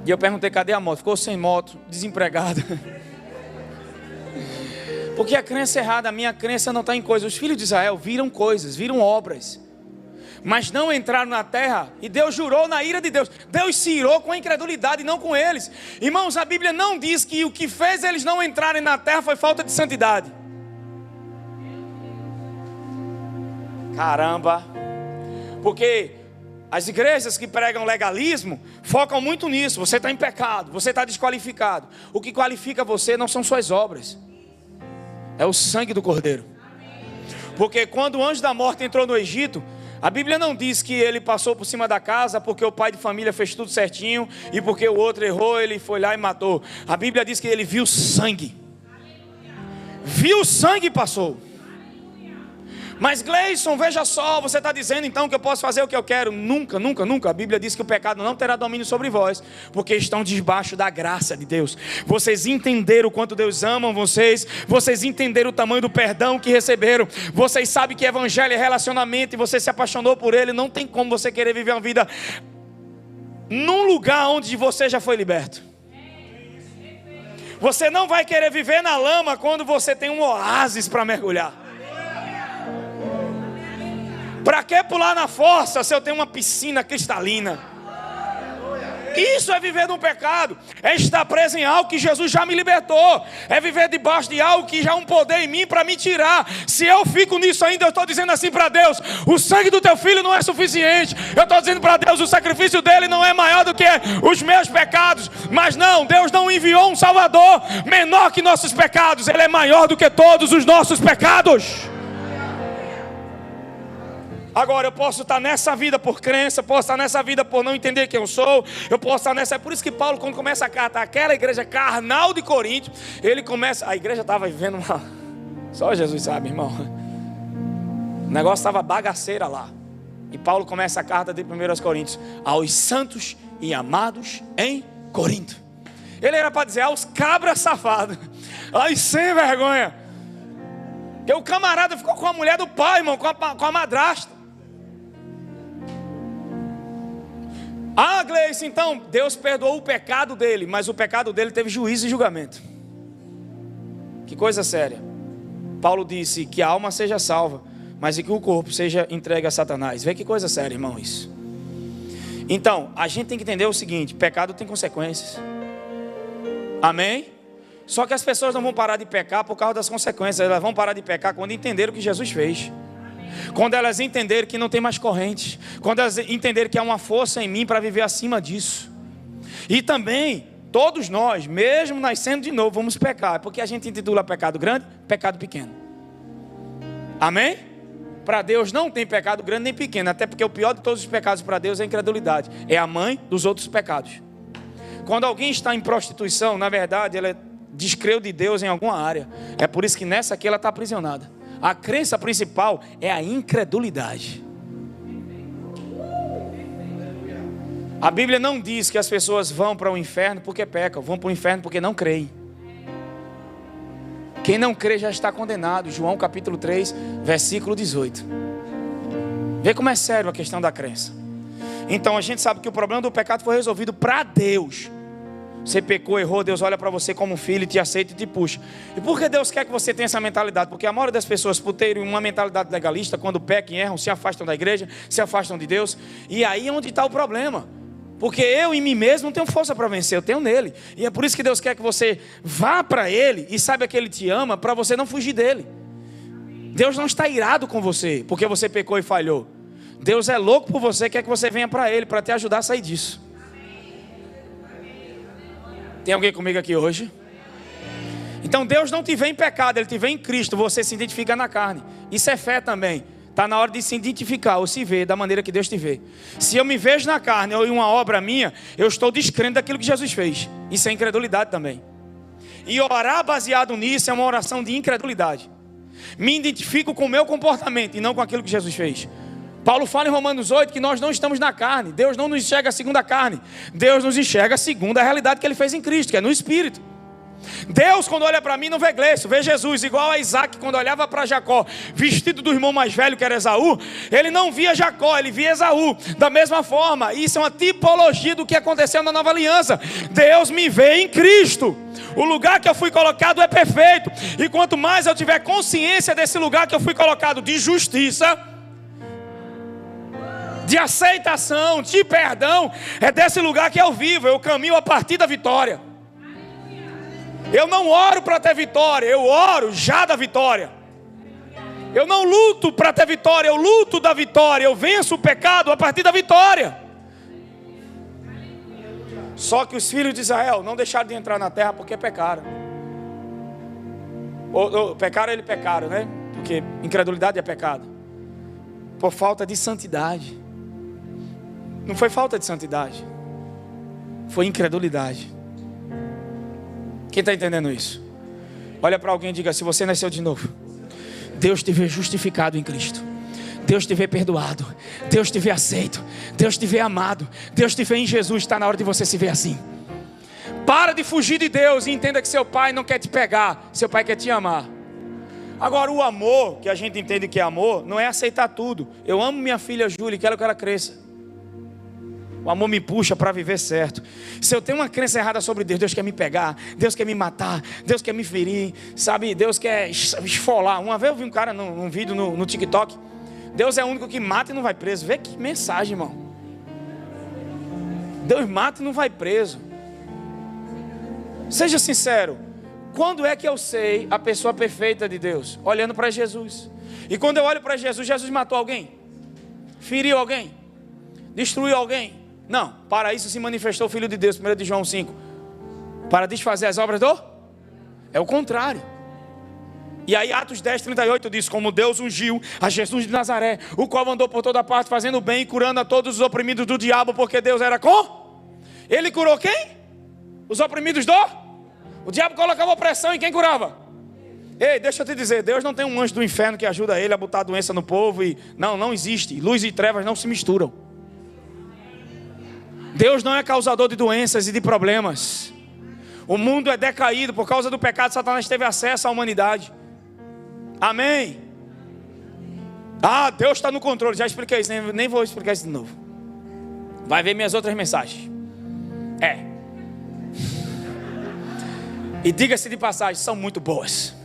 E eu perguntei: cadê a moto? Ficou sem moto, desempregado. Porque a crença errada, a minha crença não está em coisas. Os filhos de Israel viram coisas, viram obras, mas não entraram na terra. E Deus jurou na ira de Deus. Deus se irou com a incredulidade, não com eles. Irmãos, a Bíblia não diz que o que fez eles não entrarem na terra foi falta de santidade. Caramba. Porque as igrejas que pregam legalismo focam muito nisso. Você está em pecado, você está desqualificado. O que qualifica você não são suas obras, é o sangue do Cordeiro. Porque quando o anjo da morte entrou no Egito, a Bíblia não diz que ele passou por cima da casa porque o pai de família fez tudo certinho e porque o outro errou, ele foi lá e matou. A Bíblia diz que ele viu sangue. Viu sangue e passou. Mas Gleison, veja só, você está dizendo então que eu posso fazer o que eu quero? Nunca, nunca, nunca. A Bíblia diz que o pecado não terá domínio sobre vós, porque estão debaixo da graça de Deus. Vocês entenderam o quanto Deus ama vocês entenderam o tamanho do perdão que receberam, vocês sabem que evangelho é relacionamento e você se apaixonou por ele. Não tem como você querer viver uma vida num lugar onde você já foi liberto. Você não vai querer viver na lama quando você tem um oásis para mergulhar. Para que pular na fossa se eu tenho uma piscina cristalina? Isso é viver no pecado. É estar preso em algo que Jesus já me libertou. É viver debaixo de algo que já há um poder em mim para me tirar. Se eu fico nisso ainda, eu estou dizendo assim para Deus: o sangue do teu filho não é suficiente. Eu estou dizendo para Deus: o sacrifício dele não é maior do que os meus pecados. Mas não, Deus não enviou um Salvador menor que nossos pecados. Ele é maior do que todos os nossos pecados. Agora eu posso estar nessa vida por crença, posso estar nessa vida por não entender quem eu sou, eu posso estar nessa... É por isso que Paulo, quando começa a carta aquela igreja carnal de Corinto, ele começa... A igreja estava vivendo uma... Só Jesus sabe, irmão. O negócio estava bagaceira lá. E Paulo começa a carta de 1 Coríntios: aos santos e amados em Corinto. Ele era para dizer aos cabras safados, aos sem vergonha. Porque o camarada ficou com a mulher do pai, irmão, com a madrasta. Ah, Gleice, então Deus perdoou o pecado dele, mas o pecado dele teve juízo e julgamento. Que coisa séria. Paulo disse que a alma seja salva, mas que o corpo seja entregue a Satanás. Vê que coisa séria, irmão, isso. Então, a gente tem que entender o seguinte: pecado tem consequências. Amém? Só que as pessoas não vão parar de pecar por causa das consequências. Elas vão parar de pecar quando entenderem o que Jesus fez. Quando elas entenderem que não tem mais correntes. Quando elas entenderem que há uma força em mim para viver acima disso. E também, todos nós, mesmo nascendo de novo, vamos pecar. Porque a gente intitula pecado grande, pecado pequeno. Amém? Para Deus não tem pecado grande nem pequeno. Até porque o pior de todos os pecados para Deus é a incredulidade. É a mãe dos outros pecados. Quando alguém está em prostituição, na verdade, ela descreu de Deus em alguma área. É por isso que nessa aqui ela está aprisionada. A crença principal é a incredulidade. A Bíblia não diz que as pessoas vão para o inferno porque pecam. Vão para o inferno porque não creem. Quem não crê já está condenado. João capítulo 3, versículo 18. Vê como é sério a questão da crença. Então a gente sabe que o problema do pecado foi resolvido para Deus. Você pecou, errou, Deus olha para você como um filho, te aceita e te puxa. E por que Deus quer que você tenha essa mentalidade? Porque a maioria das pessoas, por terem uma mentalidade legalista, quando pecam e erram, se afastam da igreja, se afastam de Deus. E aí é onde está o problema. Porque eu em mim mesmo não tenho força para vencer, eu tenho nele. E é por isso que Deus quer que você vá para Ele e saiba que Ele te ama, para você não fugir dele. Deus não está irado com você, porque você pecou e falhou. Deus é louco por você, quer que você venha para Ele, para te ajudar a sair disso. Tem alguém comigo aqui hoje? Então Deus não te vê em pecado, Ele te vê em Cristo. Você se identifica na carne. Isso é fé também. Está na hora de se identificar ou se ver da maneira que Deus te vê. Se eu me vejo na carne ou em uma obra minha, eu estou descrendo daquilo que Jesus fez. Isso é incredulidade também. E orar baseado nisso é uma oração de incredulidade. Me identifico com o meu comportamento e não com aquilo que Jesus fez. Paulo fala em Romanos 8 que nós não estamos na carne. Deus não nos enxerga segundo a carne. Deus nos enxerga segundo a realidade que Ele fez em Cristo, que é no Espírito. Deus, quando olha para mim, não vê Gleice, vê Jesus. Igual a Isaac, quando olhava para Jacó, vestido do irmão mais velho, que era Esaú, ele não via Jacó, ele via Esaú. Da mesma forma, isso é uma tipologia do que aconteceu na nova aliança. Deus me vê em Cristo. O lugar que eu fui colocado é perfeito. E quanto mais eu tiver consciência desse lugar que eu fui colocado de justiça, de aceitação, de perdão, é desse lugar que eu vivo. Eu caminho a partir da vitória. Eu não oro para ter vitória, eu oro já da vitória. Eu não luto para ter vitória, eu luto da vitória. Eu venço o pecado a partir da vitória. Só que os filhos de Israel não deixaram de entrar na terra porque pecaram. Pecaram, eles pecaram, né? Porque incredulidade é pecado. Por falta de santidade. Não foi falta de santidade, foi incredulidade. Quem está entendendo isso? Olha para alguém e diga: se você nasceu de novo, Deus te vê justificado em Cristo. Deus te vê perdoado. Deus te vê aceito. Deus te vê amado. Deus te vê em Jesus. Está na hora de você se ver assim. Para de fugir de Deus e entenda que seu pai não quer te pegar. Seu pai quer te amar. Agora o amor, que a gente entende que é amor, não é aceitar tudo. Eu amo minha filha Júlia e quero que ela cresça. O amor me puxa para viver certo. Se eu tenho uma crença errada sobre Deus, Deus quer me pegar, Deus quer me matar, Deus quer me ferir, sabe? Deus quer esfolar. Uma vez eu vi um cara num vídeo no TikTok. Deus é o único que mata e não vai preso. Vê que mensagem, irmão. Deus mata e não vai preso. Seja sincero. Quando é que eu sei a pessoa perfeita de Deus? Olhando para Jesus. E quando eu olho para Jesus, Jesus matou alguém? Feriu alguém? Destruiu alguém? Não, para isso se manifestou o Filho de Deus, 1 de João 5. Para desfazer as obras do? É o contrário. E aí Atos 10, 38 diz: como Deus ungiu a Jesus de Nazaré, o qual andou por toda parte fazendo bem e curando a todos os oprimidos do diabo, porque Deus era com? Ele curou quem? Os oprimidos do? O diabo colocava opressão e quem curava? Ei, deixa eu te dizer, Deus não tem um anjo do inferno que ajuda ele a botar a doença no povo e... Não existe. Luz e trevas não se misturam. Deus não é causador de doenças e de problemas. O mundo é decaído por causa do pecado. Satanás teve acesso à humanidade. Amém. Deus está no controle. Já expliquei isso, nem vou explicar isso de novo. Vai ver minhas outras mensagens. E diga-se de passagem, são muito boas.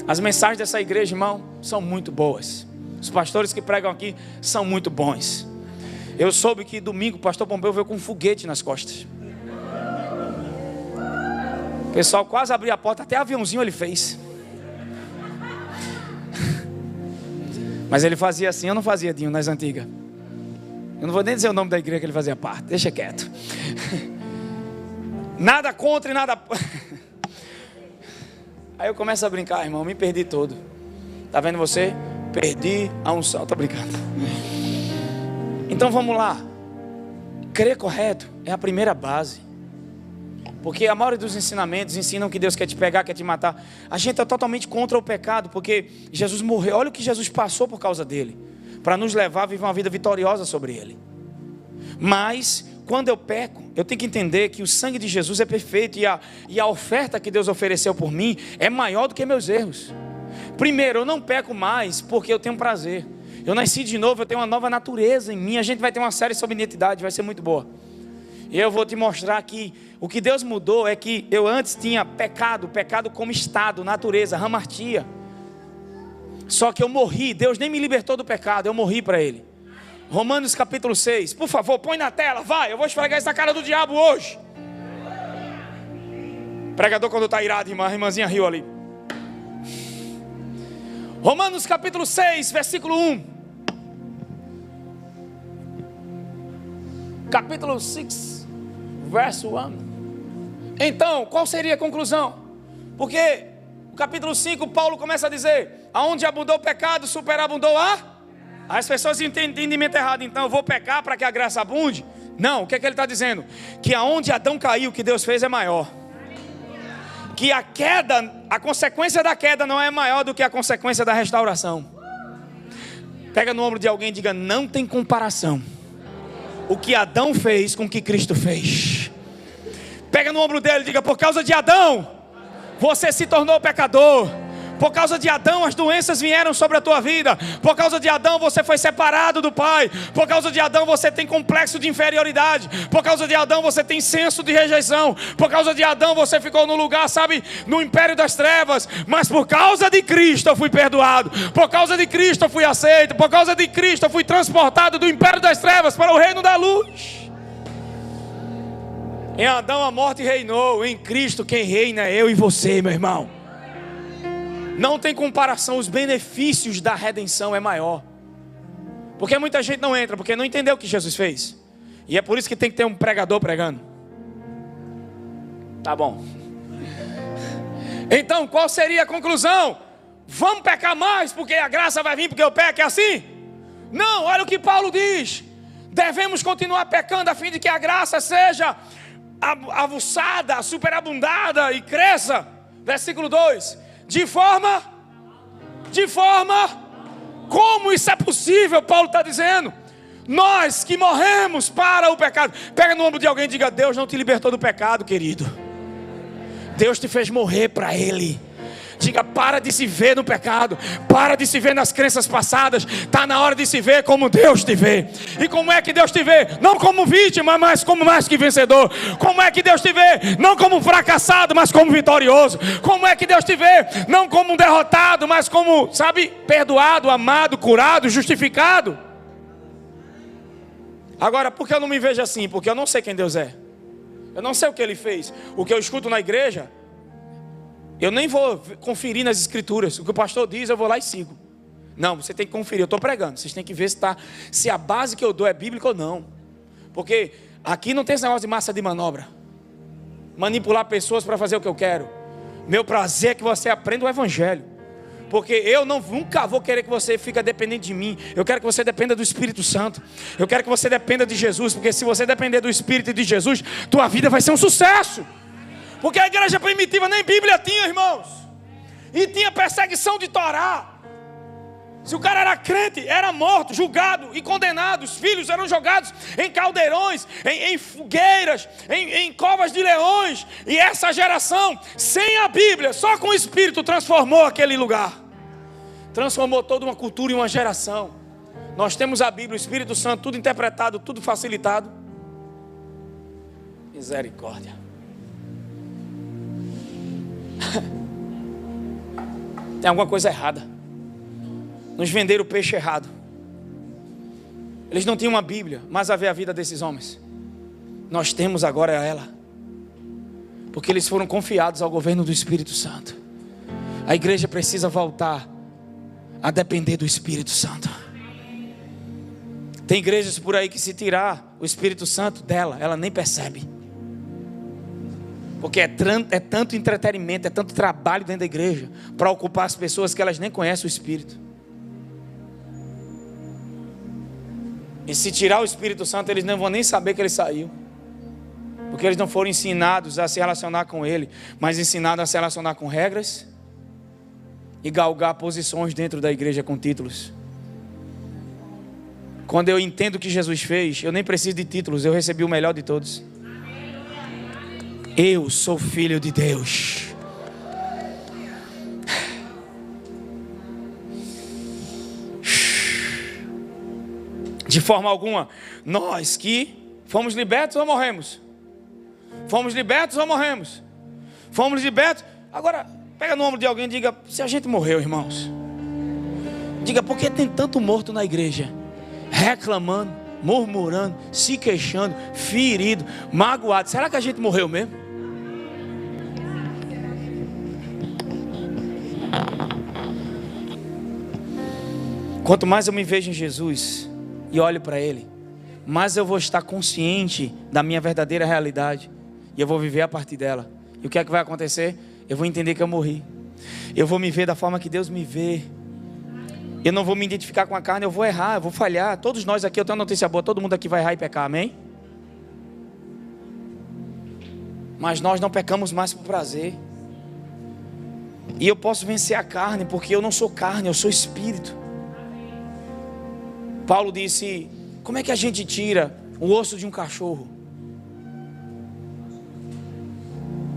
As mensagens dessa igreja, irmão, são muito boas. Os pastores que pregam aqui são muito bons. Eu soube que domingo o pastor Pompeu veio com um foguete nas costas. O pessoal quase abriu a porta, até aviãozinho ele fez. Mas ele fazia assim, eu não fazia, Dinho, nas antigas. Eu não vou nem dizer o nome da igreja que ele fazia parte, deixa quieto. Nada contra e nada... Aí eu começo a brincar, irmão, me perdi todo. Tá vendo você? Perdi a unção, tô brincando. Então vamos lá. Crer correto é a primeira base. Porque a maioria dos ensinamentos ensinam que Deus quer te pegar, quer te matar. A gente é totalmente contra o pecado, porque Jesus morreu. Olha o que Jesus passou por causa dele, para nos levar a viver uma vida vitoriosa sobre ele. Mas quando eu peco, eu tenho que entender que o sangue de Jesus é perfeito, e a oferta que Deus ofereceu por mim é maior do que meus erros. Primeiro, eu não peco mais porque eu tenho prazer. Eu nasci de novo, eu tenho uma nova natureza em mim. A gente vai ter uma série sobre identidade, vai ser muito boa. E eu vou te mostrar que o que Deus mudou é que eu antes tinha pecado como estado, natureza, hamartia. Só que eu morri, Deus nem me libertou do pecado, eu morri para Ele. Romanos capítulo 6, por favor, põe na tela, vai, eu vou esfregar essa cara do diabo hoje. Pregador quando está irado, irmã, a irmãzinha riu ali. Romanos capítulo 6, versículo 1. Capítulo 6, verso 1. Então, qual seria a conclusão? Porque o capítulo 5, Paulo começa a dizer: aonde abundou o pecado, superabundou a... As pessoas entendem entendimento errado. Então eu vou pecar para que a graça abunde? Não, o que é que ele está dizendo? Que aonde Adão caiu, o que Deus fez é maior. Que a queda, a consequência da queda não é maior do que a consequência da restauração. Pega no ombro de alguém e diga: não tem comparação o que Adão fez com o que Cristo fez. Pega no ombro dele e diga: por causa de Adão você se tornou pecador. Por causa de Adão as doenças vieram sobre a tua vida. Por causa de Adão você foi separado do Pai. Por causa de Adão você tem complexo de inferioridade. Por causa de Adão você tem senso de rejeição. Por causa de Adão você ficou no lugar, sabe, no império das trevas. Mas por causa de Cristo eu fui perdoado. Por causa de Cristo eu fui aceito. Por causa de Cristo eu fui transportado do império das trevas para o reino da luz. Em Adão a morte reinou. Em Cristo quem reina é eu e você, meu irmão. Não tem comparação, os benefícios da redenção é maior. Porque muita gente não entra, porque não entendeu o que Jesus fez. E é por isso que tem que ter um pregador pregando. Tá bom. Então, qual seria a conclusão? Vamos pecar mais, porque a graça vai vir porque eu peco, é assim? Não, olha o que Paulo diz. Devemos continuar pecando a fim de que a graça seja avuçada, superabundada e cresça. Versículo 2. De forma, como isso é possível? Paulo está dizendo, nós que morremos para o pecado. Pega no ombro de alguém e diga: Deus não te libertou do pecado, querido. Deus te fez morrer para Ele. Diga: para de se ver no pecado, para de se ver nas crenças passadas. Está na hora de se ver como Deus te vê. E como é que Deus te vê? Não como vítima, mas como mais que vencedor. Como é que Deus te vê? Não como um fracassado, mas como vitorioso. Como é que Deus te vê? Não como um derrotado, mas como, sabe, perdoado, amado, curado, justificado. Agora, por que eu não me vejo assim? Porque eu não sei quem Deus é. Eu não sei o que Ele fez. O que eu escuto na igreja, eu nem vou conferir nas escrituras. O que o pastor diz, eu vou lá e sigo. Não, você tem que conferir, eu estou pregando. Vocês têm que ver se a base que eu dou é bíblica ou não. Porque aqui não tem esse negócio de massa de manobra. Manipular pessoas para fazer o que eu quero. Meu prazer é que você aprenda o evangelho. Porque eu nunca vou querer que você fique dependente de mim. Eu quero que você dependa do Espírito Santo. Eu quero que você dependa de Jesus. Porque se você depender do Espírito e de Jesus, tua vida vai ser um sucesso. Porque a igreja primitiva nem Bíblia tinha, irmãos. E tinha perseguição de Torá. Se o cara era crente, era morto, julgado e condenado. Os filhos eram jogados em caldeirões, em fogueiras, em covas de leões. E essa geração, sem a Bíblia, só com o Espírito, transformou aquele lugar. Transformou toda uma cultura e uma geração. Nós temos a Bíblia, o Espírito Santo, tudo interpretado, tudo facilitado. Misericórdia. Tem alguma coisa errada. Nos venderam o peixe errado. Eles não tinham uma Bíblia, mas havia a vida desses homens. Nós temos agora ela, porque eles foram confiados ao governo do Espírito Santo. A igreja precisa voltar a depender do Espírito Santo. Tem igrejas por aí que, se tirar o Espírito Santo dela, ela nem percebe, porque é tanto entretenimento, é tanto trabalho dentro da igreja para ocupar as pessoas que elas nem conhecem o Espírito. E se tirar o Espírito Santo, eles não vão nem saber que ele saiu, porque eles não foram ensinados a se relacionar com ele, mas ensinados a se relacionar com regras e galgar posições dentro da igreja com títulos. Quando eu entendo o que Jesus fez, eu nem preciso de títulos, eu recebi o melhor de todos. Eu sou filho de Deus. De forma alguma, nós que fomos libertos ou morremos? Fomos libertos ou morremos? Fomos libertos. Agora, pega no ombro de alguém e diga: se a gente morreu, irmãos, diga: por que tem tanto morto na igreja? Reclamando, murmurando, se queixando, ferido, magoado. Será que a gente morreu mesmo? Quanto mais eu me vejo em Jesus e olho para Ele, mais eu vou estar consciente da minha verdadeira realidade, e eu vou viver a partir dela. E o que é que vai acontecer? Eu vou entender que eu morri. Eu vou me ver da forma que Deus me vê. Eu não vou me identificar com a carne, eu vou errar, eu vou falhar. Todos nós aqui, eu tenho uma notícia boa, todo mundo aqui vai errar e pecar, amém? Mas nós não pecamos mais por prazer. E eu posso vencer a carne, porque eu não sou carne, eu sou espírito. Paulo disse: como é que a gente tira o osso de um cachorro?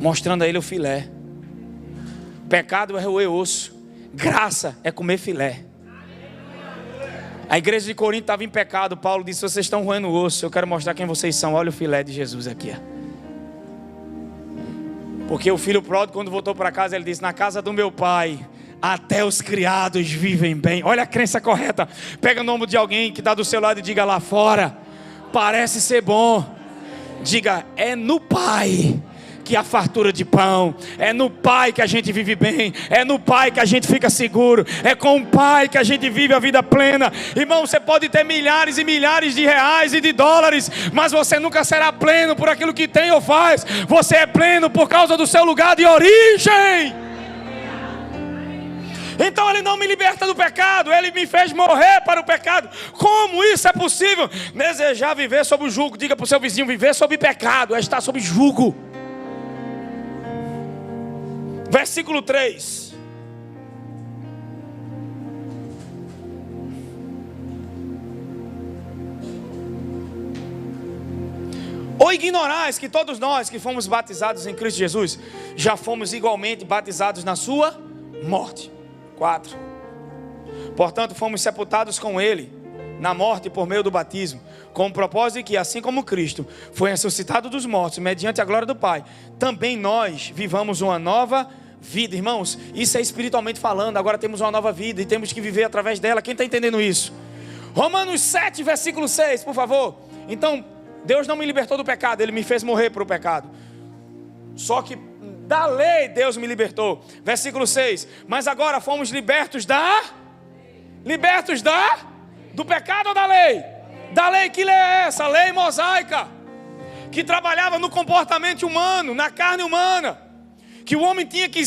Mostrando a ele o filé. Pecado é roer osso, graça é comer filé. A igreja de Corinto estava em pecado. Paulo disse: vocês estão roendo osso, eu quero mostrar quem vocês são. Olha o filé de Jesus aqui. Porque o filho pródigo, quando voltou para casa, ele disse: na casa do meu pai até os criados vivem bem. Olha a crença correta. Pega o nome de alguém que está do seu lado e diga: lá fora parece ser bom. Diga: é no Pai que a fartura de pão, é no Pai que a gente vive bem, é no Pai que a gente fica seguro, é com o Pai que a gente vive a vida plena. Irmão, você pode ter milhares e milhares de reais e de dólares, mas você nunca será pleno por aquilo que tem ou faz. Você é pleno por causa do seu lugar de origem. Então Ele não me liberta do pecado, Ele me fez morrer para o pecado. Como isso é possível? Desejar viver sob o jugo. Diga para o seu vizinho: viver sob pecado é estar sob jugo. Versículo 3. Ou ignorais que todos nós que fomos batizados em Cristo Jesus, já fomos igualmente batizados na sua morte. 4. Portanto, fomos sepultados com Ele na morte por meio do batismo, com o propósito de que, assim como Cristo foi ressuscitado dos mortos mediante a glória do Pai, também nós vivamos uma nova vida. Irmãos, isso é espiritualmente falando. Agora temos uma nova vida e temos que viver através dela. Quem está entendendo isso? Romanos 7, versículo 6, por favor. Então, Deus não me libertou do pecado, Ele me fez morrer para o pecado. Só que da lei Deus me libertou. Versículo 6. Mas agora fomos libertos do pecado ou da lei? Da lei. Que lei é essa? Lei mosaica, que trabalhava no comportamento humano, na carne humana, que o homem tinha que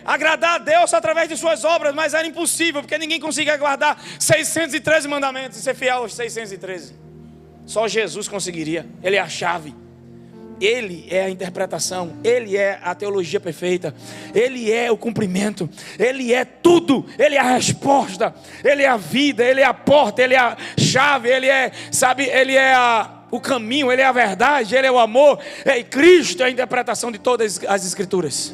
agradar a Deus através de suas obras, mas era impossível, porque ninguém conseguia guardar 613 mandamentos e ser fiel aos 613. Só Jesus conseguiria. Ele é a chave, Ele é a interpretação, Ele é a teologia perfeita, Ele é o cumprimento, Ele é tudo, Ele é a resposta, Ele é a vida, Ele é a porta, Ele é a chave, Ele é, Ele é o caminho, Ele é a verdade, Ele é o amor. E Cristo é a interpretação de todas as Escrituras.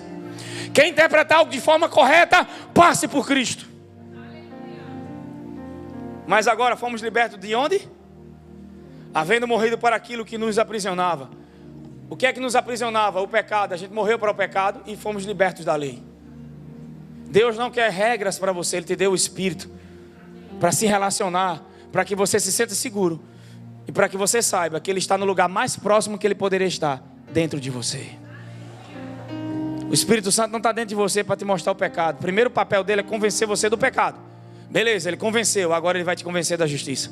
Quer interpretar algo de forma correta, passe por Cristo. Mas agora fomos libertos de onde? Havendo morrido para aquilo que nos aprisionava. O que é que nos aprisionava? O pecado. A gente morreu para o pecado e fomos libertos da lei. Deus não quer regras para você, Ele te deu o Espírito para se relacionar, para que você se sinta seguro. e para que você saiba que Ele está no lugar mais próximo que Ele poderia estar, dentro de você. O Espírito Santo não está dentro de você para te mostrar o pecado. O primeiro papel dele é convencer você do pecado. Beleza, Ele convenceu, agora Ele vai te convencer da justiça.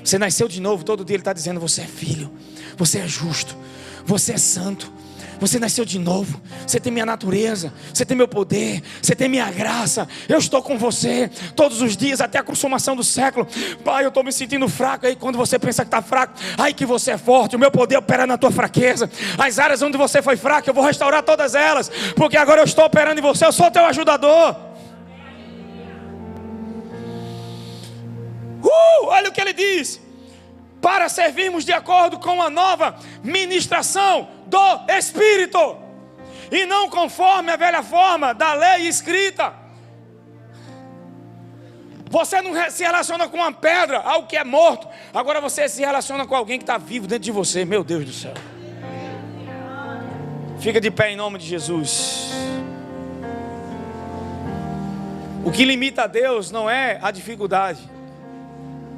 Você nasceu de novo, todo dia Ele está dizendo: você é filho, você é justo, você é santo, você nasceu de novo, você tem minha natureza, você tem meu poder, você tem minha graça. Eu estou com você todos os dias até a consumação do século. Pai, eu estou me sentindo fraco. Aí quando você pensa que está fraco, aí que você é forte, o meu poder opera na tua fraqueza. As áreas onde você foi fraco, eu vou restaurar todas elas, porque agora eu estou operando em você, eu sou teu ajudador. Olha o que ele diz: para servirmos de acordo com a nova ministração do Espírito, e não conforme a velha forma da lei escrita. Você não se relaciona com uma pedra, algo que é morto. Agora você se relaciona com alguém que está vivo dentro de você. Meu Deus do céu. Fica de pé em nome de Jesus. O que limita a Deus não é a dificuldade,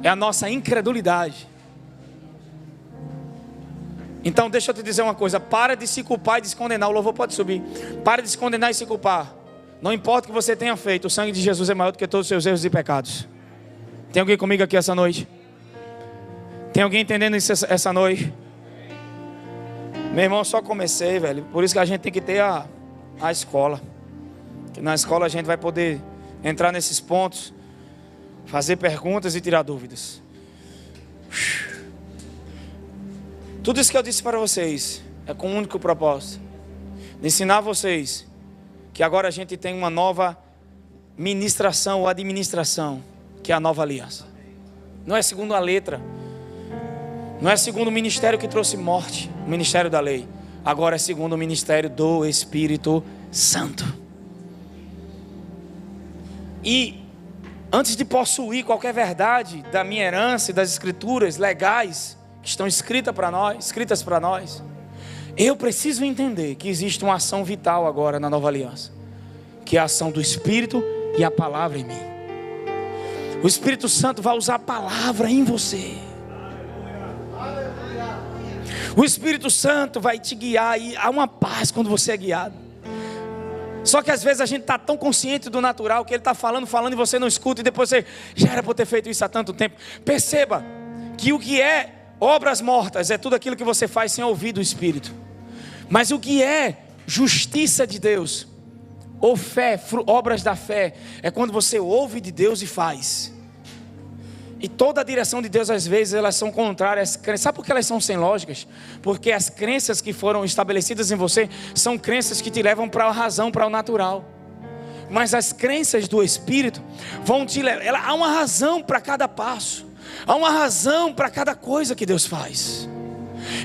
é a nossa incredulidade. Então deixa eu te dizer uma coisa: para de se culpar e de se condenar. O louvor pode subir. Para de se condenar e se culpar. Não importa o que você tenha feito, o sangue de Jesus é maior do que todos os seus erros e pecados. Tem alguém comigo aqui essa noite? Tem alguém entendendo isso essa noite? Meu irmão, eu só comecei, velho. Por isso que a gente tem que ter a escola. Que na escola a gente vai poder entrar nesses pontos, fazer perguntas e tirar dúvidas. Tudo isso que eu disse para vocês é com um único propósito: de ensinar vocês que agora a gente tem uma nova ministração ou administração, que é a nova aliança. Não é segundo a letra, não é segundo o ministério que trouxe morte, o ministério da lei. Agora é segundo o ministério do Espírito Santo. E antes de possuir qualquer verdade da minha herança e das escrituras legais que estão escritas para nós, eu preciso entender que existe uma ação vital agora na nova aliança, que é a ação do Espírito e a palavra em mim. O Espírito Santo vai usar a palavra em você. O Espírito Santo vai te guiar, e há uma paz quando você é guiado. Só que às vezes a gente está tão consciente do natural que ele está falando e você não escuta, e depois você: já era para eu ter feito isso há tanto tempo. Perceba que o que é obras mortas é tudo aquilo que você faz sem ouvir do Espírito. Mas o que é justiça de Deus, ou fé, obras da fé, é quando você ouve de Deus e faz. E toda a direção de Deus, às vezes, elas são contrárias às crenças. Sabe por que elas são sem lógicas? Porque as crenças que foram estabelecidas em você são crenças que te levam para a razão, para o natural. Mas as crenças do Espírito vão te levar. Há uma razão para cada passo, há uma razão para cada coisa que Deus faz.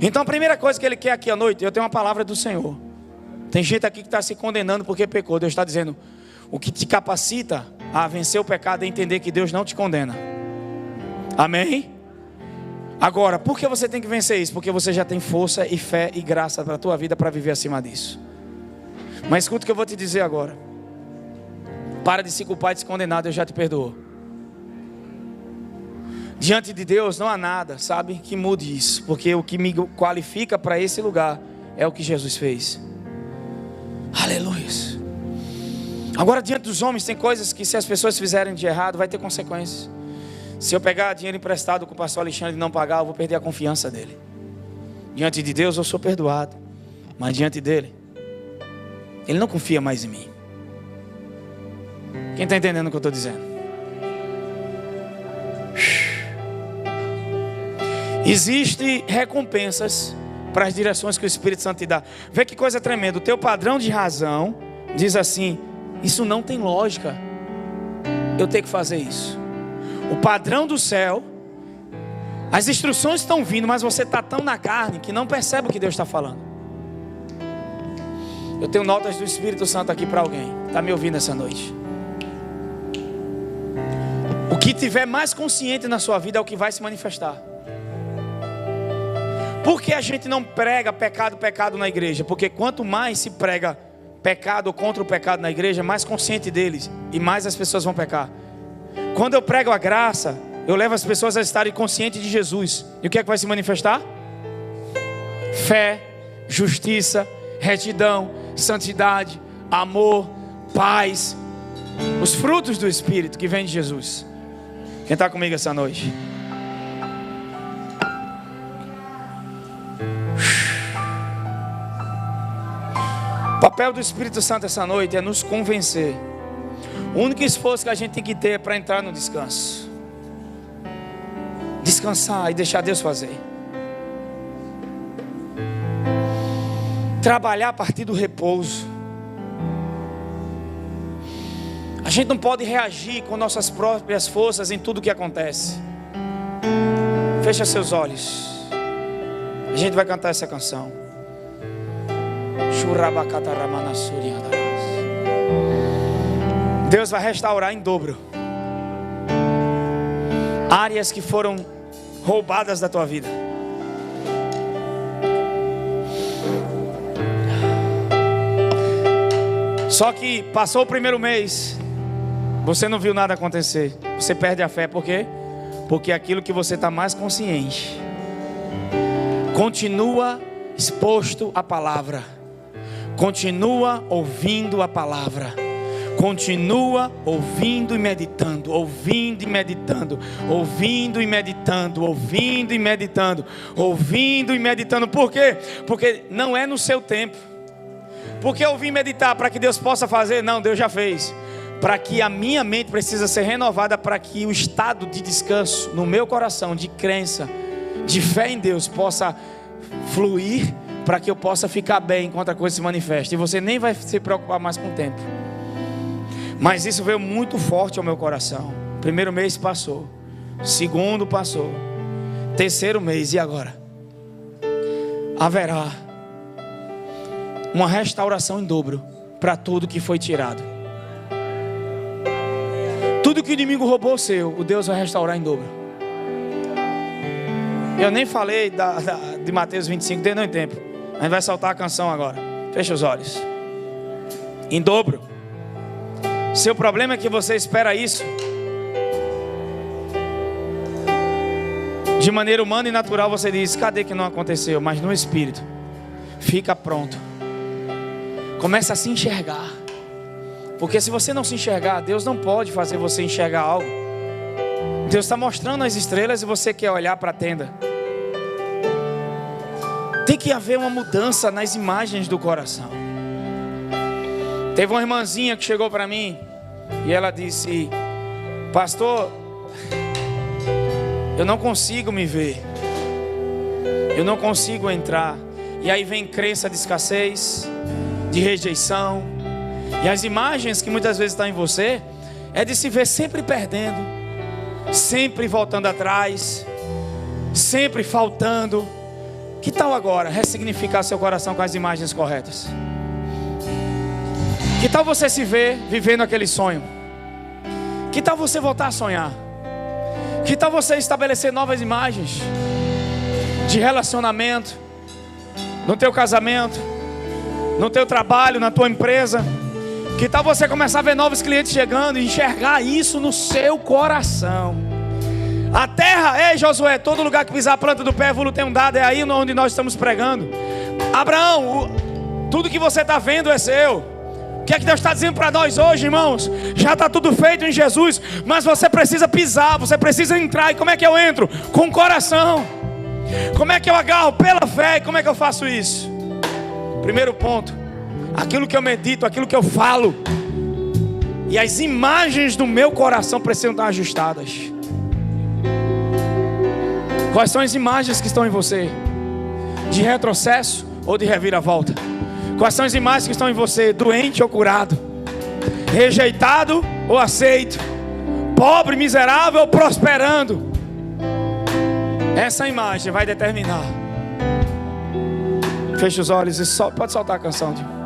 Então a primeira coisa que Ele quer aqui à noite: eu tenho uma palavra do Senhor. Tem gente aqui que está se condenando porque pecou. Deus está dizendo: o que te capacita a vencer o pecado é entender que Deus não te condena. Amém? Agora, por que você tem que vencer isso? Porque você já tem força e fé e graça para a tua vida para viver acima disso. Mas escuta o que eu vou te dizer agora: para de se culpar e de se condenar. Deus já te perdoou. Diante de Deus não há nada, sabe, que mude isso. Porque o que me qualifica para esse lugar é o que Jesus fez. Aleluia. Agora, diante dos homens tem coisas que, se as pessoas fizerem de errado, vai ter consequências. Se eu pegar dinheiro emprestado com o pastor Alexandre e não pagar, eu vou perder a confiança dele. Diante de Deus eu sou perdoado, mas diante dele, ele não confia mais em mim. Quem está entendendo o que eu estou dizendo? Existem recompensas para as direções que o Espírito Santo te dá. Vê que coisa tremenda. O teu padrão de razão diz assim: isso não tem lógica, eu tenho que fazer isso. O padrão do céu, as instruções estão vindo, mas você está tão na carne que não percebe o que Deus está falando. Eu tenho notas do Espírito Santo aqui para alguém que está me ouvindo essa noite. O que tiver mais consciente na sua vida é o que vai se manifestar. Por que a gente não prega pecado na igreja? Porque quanto mais se prega pecado ou contra o pecado na igreja, mais consciente deles e mais as pessoas vão pecar. Quando eu prego a graça, eu levo as pessoas a estarem conscientes de Jesus. E o que é que vai se manifestar? Fé, justiça, retidão, santidade, amor, paz. Os frutos do Espírito que vem de Jesus. Quem está comigo essa noite? O papel do Espírito Santo essa noite é nos convencer. O único esforço que a gente tem que ter é para entrar no descanso. Descansar e deixar Deus fazer. Trabalhar a partir do repouso. A gente não pode reagir com nossas próprias forças em tudo que acontece. Fecha seus olhos. A gente vai cantar essa canção. Deus vai restaurar em dobro áreas que foram roubadas da tua vida. Só que passou o primeiro mês, você não viu nada acontecer. Você perde a fé, por quê? Porque aquilo que você está mais consciente continua exposto à palavra, continua ouvindo a palavra, continua ouvindo e meditando, ouvindo e meditando, ouvindo e meditando, ouvindo e meditando, ouvindo e meditando. Por quê? Porque não é no seu tempo. Porque eu vim meditar para que Deus possa fazer? Não, Deus já fez. Para que a minha mente precisa ser renovada, para que o estado de descanso no meu coração, de crença, de fé em Deus possa fluir, para que eu possa ficar bem enquanto a coisa se manifesta. E você nem vai se preocupar mais com o tempo. Mas isso veio muito forte ao meu coração. Primeiro mês passou, segundo passou, terceiro mês, e agora? Haverá uma restauração em dobro para tudo que foi tirado. Tudo que o inimigo roubou seu, o Deus vai restaurar em dobro. Eu nem falei de Mateus 25, deu nem tempo. A gente vai soltar a canção agora. Fecha os olhos. Em dobro. Seu problema é que você espera isso de maneira humana e natural. Você diz, cadê que não aconteceu? Mas no Espírito, fica pronto. Começa a se enxergar. Porque se você não se enxergar, Deus não pode fazer você enxergar algo. Deus está mostrando as estrelas e você quer olhar para a tenda. Tem que haver uma mudança nas imagens do coração. Teve uma irmãzinha que chegou para mim e ela disse, pastor, eu não consigo me ver, eu não consigo entrar. E aí vem crença de escassez, de rejeição. E as imagens que muitas vezes estão em você é de se ver sempre perdendo, sempre voltando atrás, sempre faltando. Que tal agora ressignificar seu coração com as imagens corretas? Que tal você se ver vivendo aquele sonho? Que tal você voltar a sonhar? Que tal você estabelecer novas imagens de relacionamento no teu casamento, no teu trabalho, na tua empresa? Que tal você começar a ver novos clientes chegando e enxergar isso no seu coração? A terra, ei Josué, todo lugar que pisar a planta do pé, vou ter um dado, é aí onde nós estamos pregando. Abraão, tudo que você está vendo é seu. O que é que Deus está dizendo para nós hoje, irmãos? Já está tudo feito em Jesus, mas você precisa pisar, você precisa entrar. E como é que eu entro? Com o coração. Como é que eu agarro? Pela fé. E como é que eu faço isso? Primeiro ponto, aquilo que eu medito, aquilo que eu falo, e as imagens do meu coração precisam estar ajustadas. Quais são as imagens que estão em você? De retrocesso ou de reviravolta? Quais são as imagens que estão em você? Doente ou curado? Rejeitado ou aceito? Pobre, miserável ou prosperando? Essa imagem vai determinar. Feche os olhos e pode soltar a canção.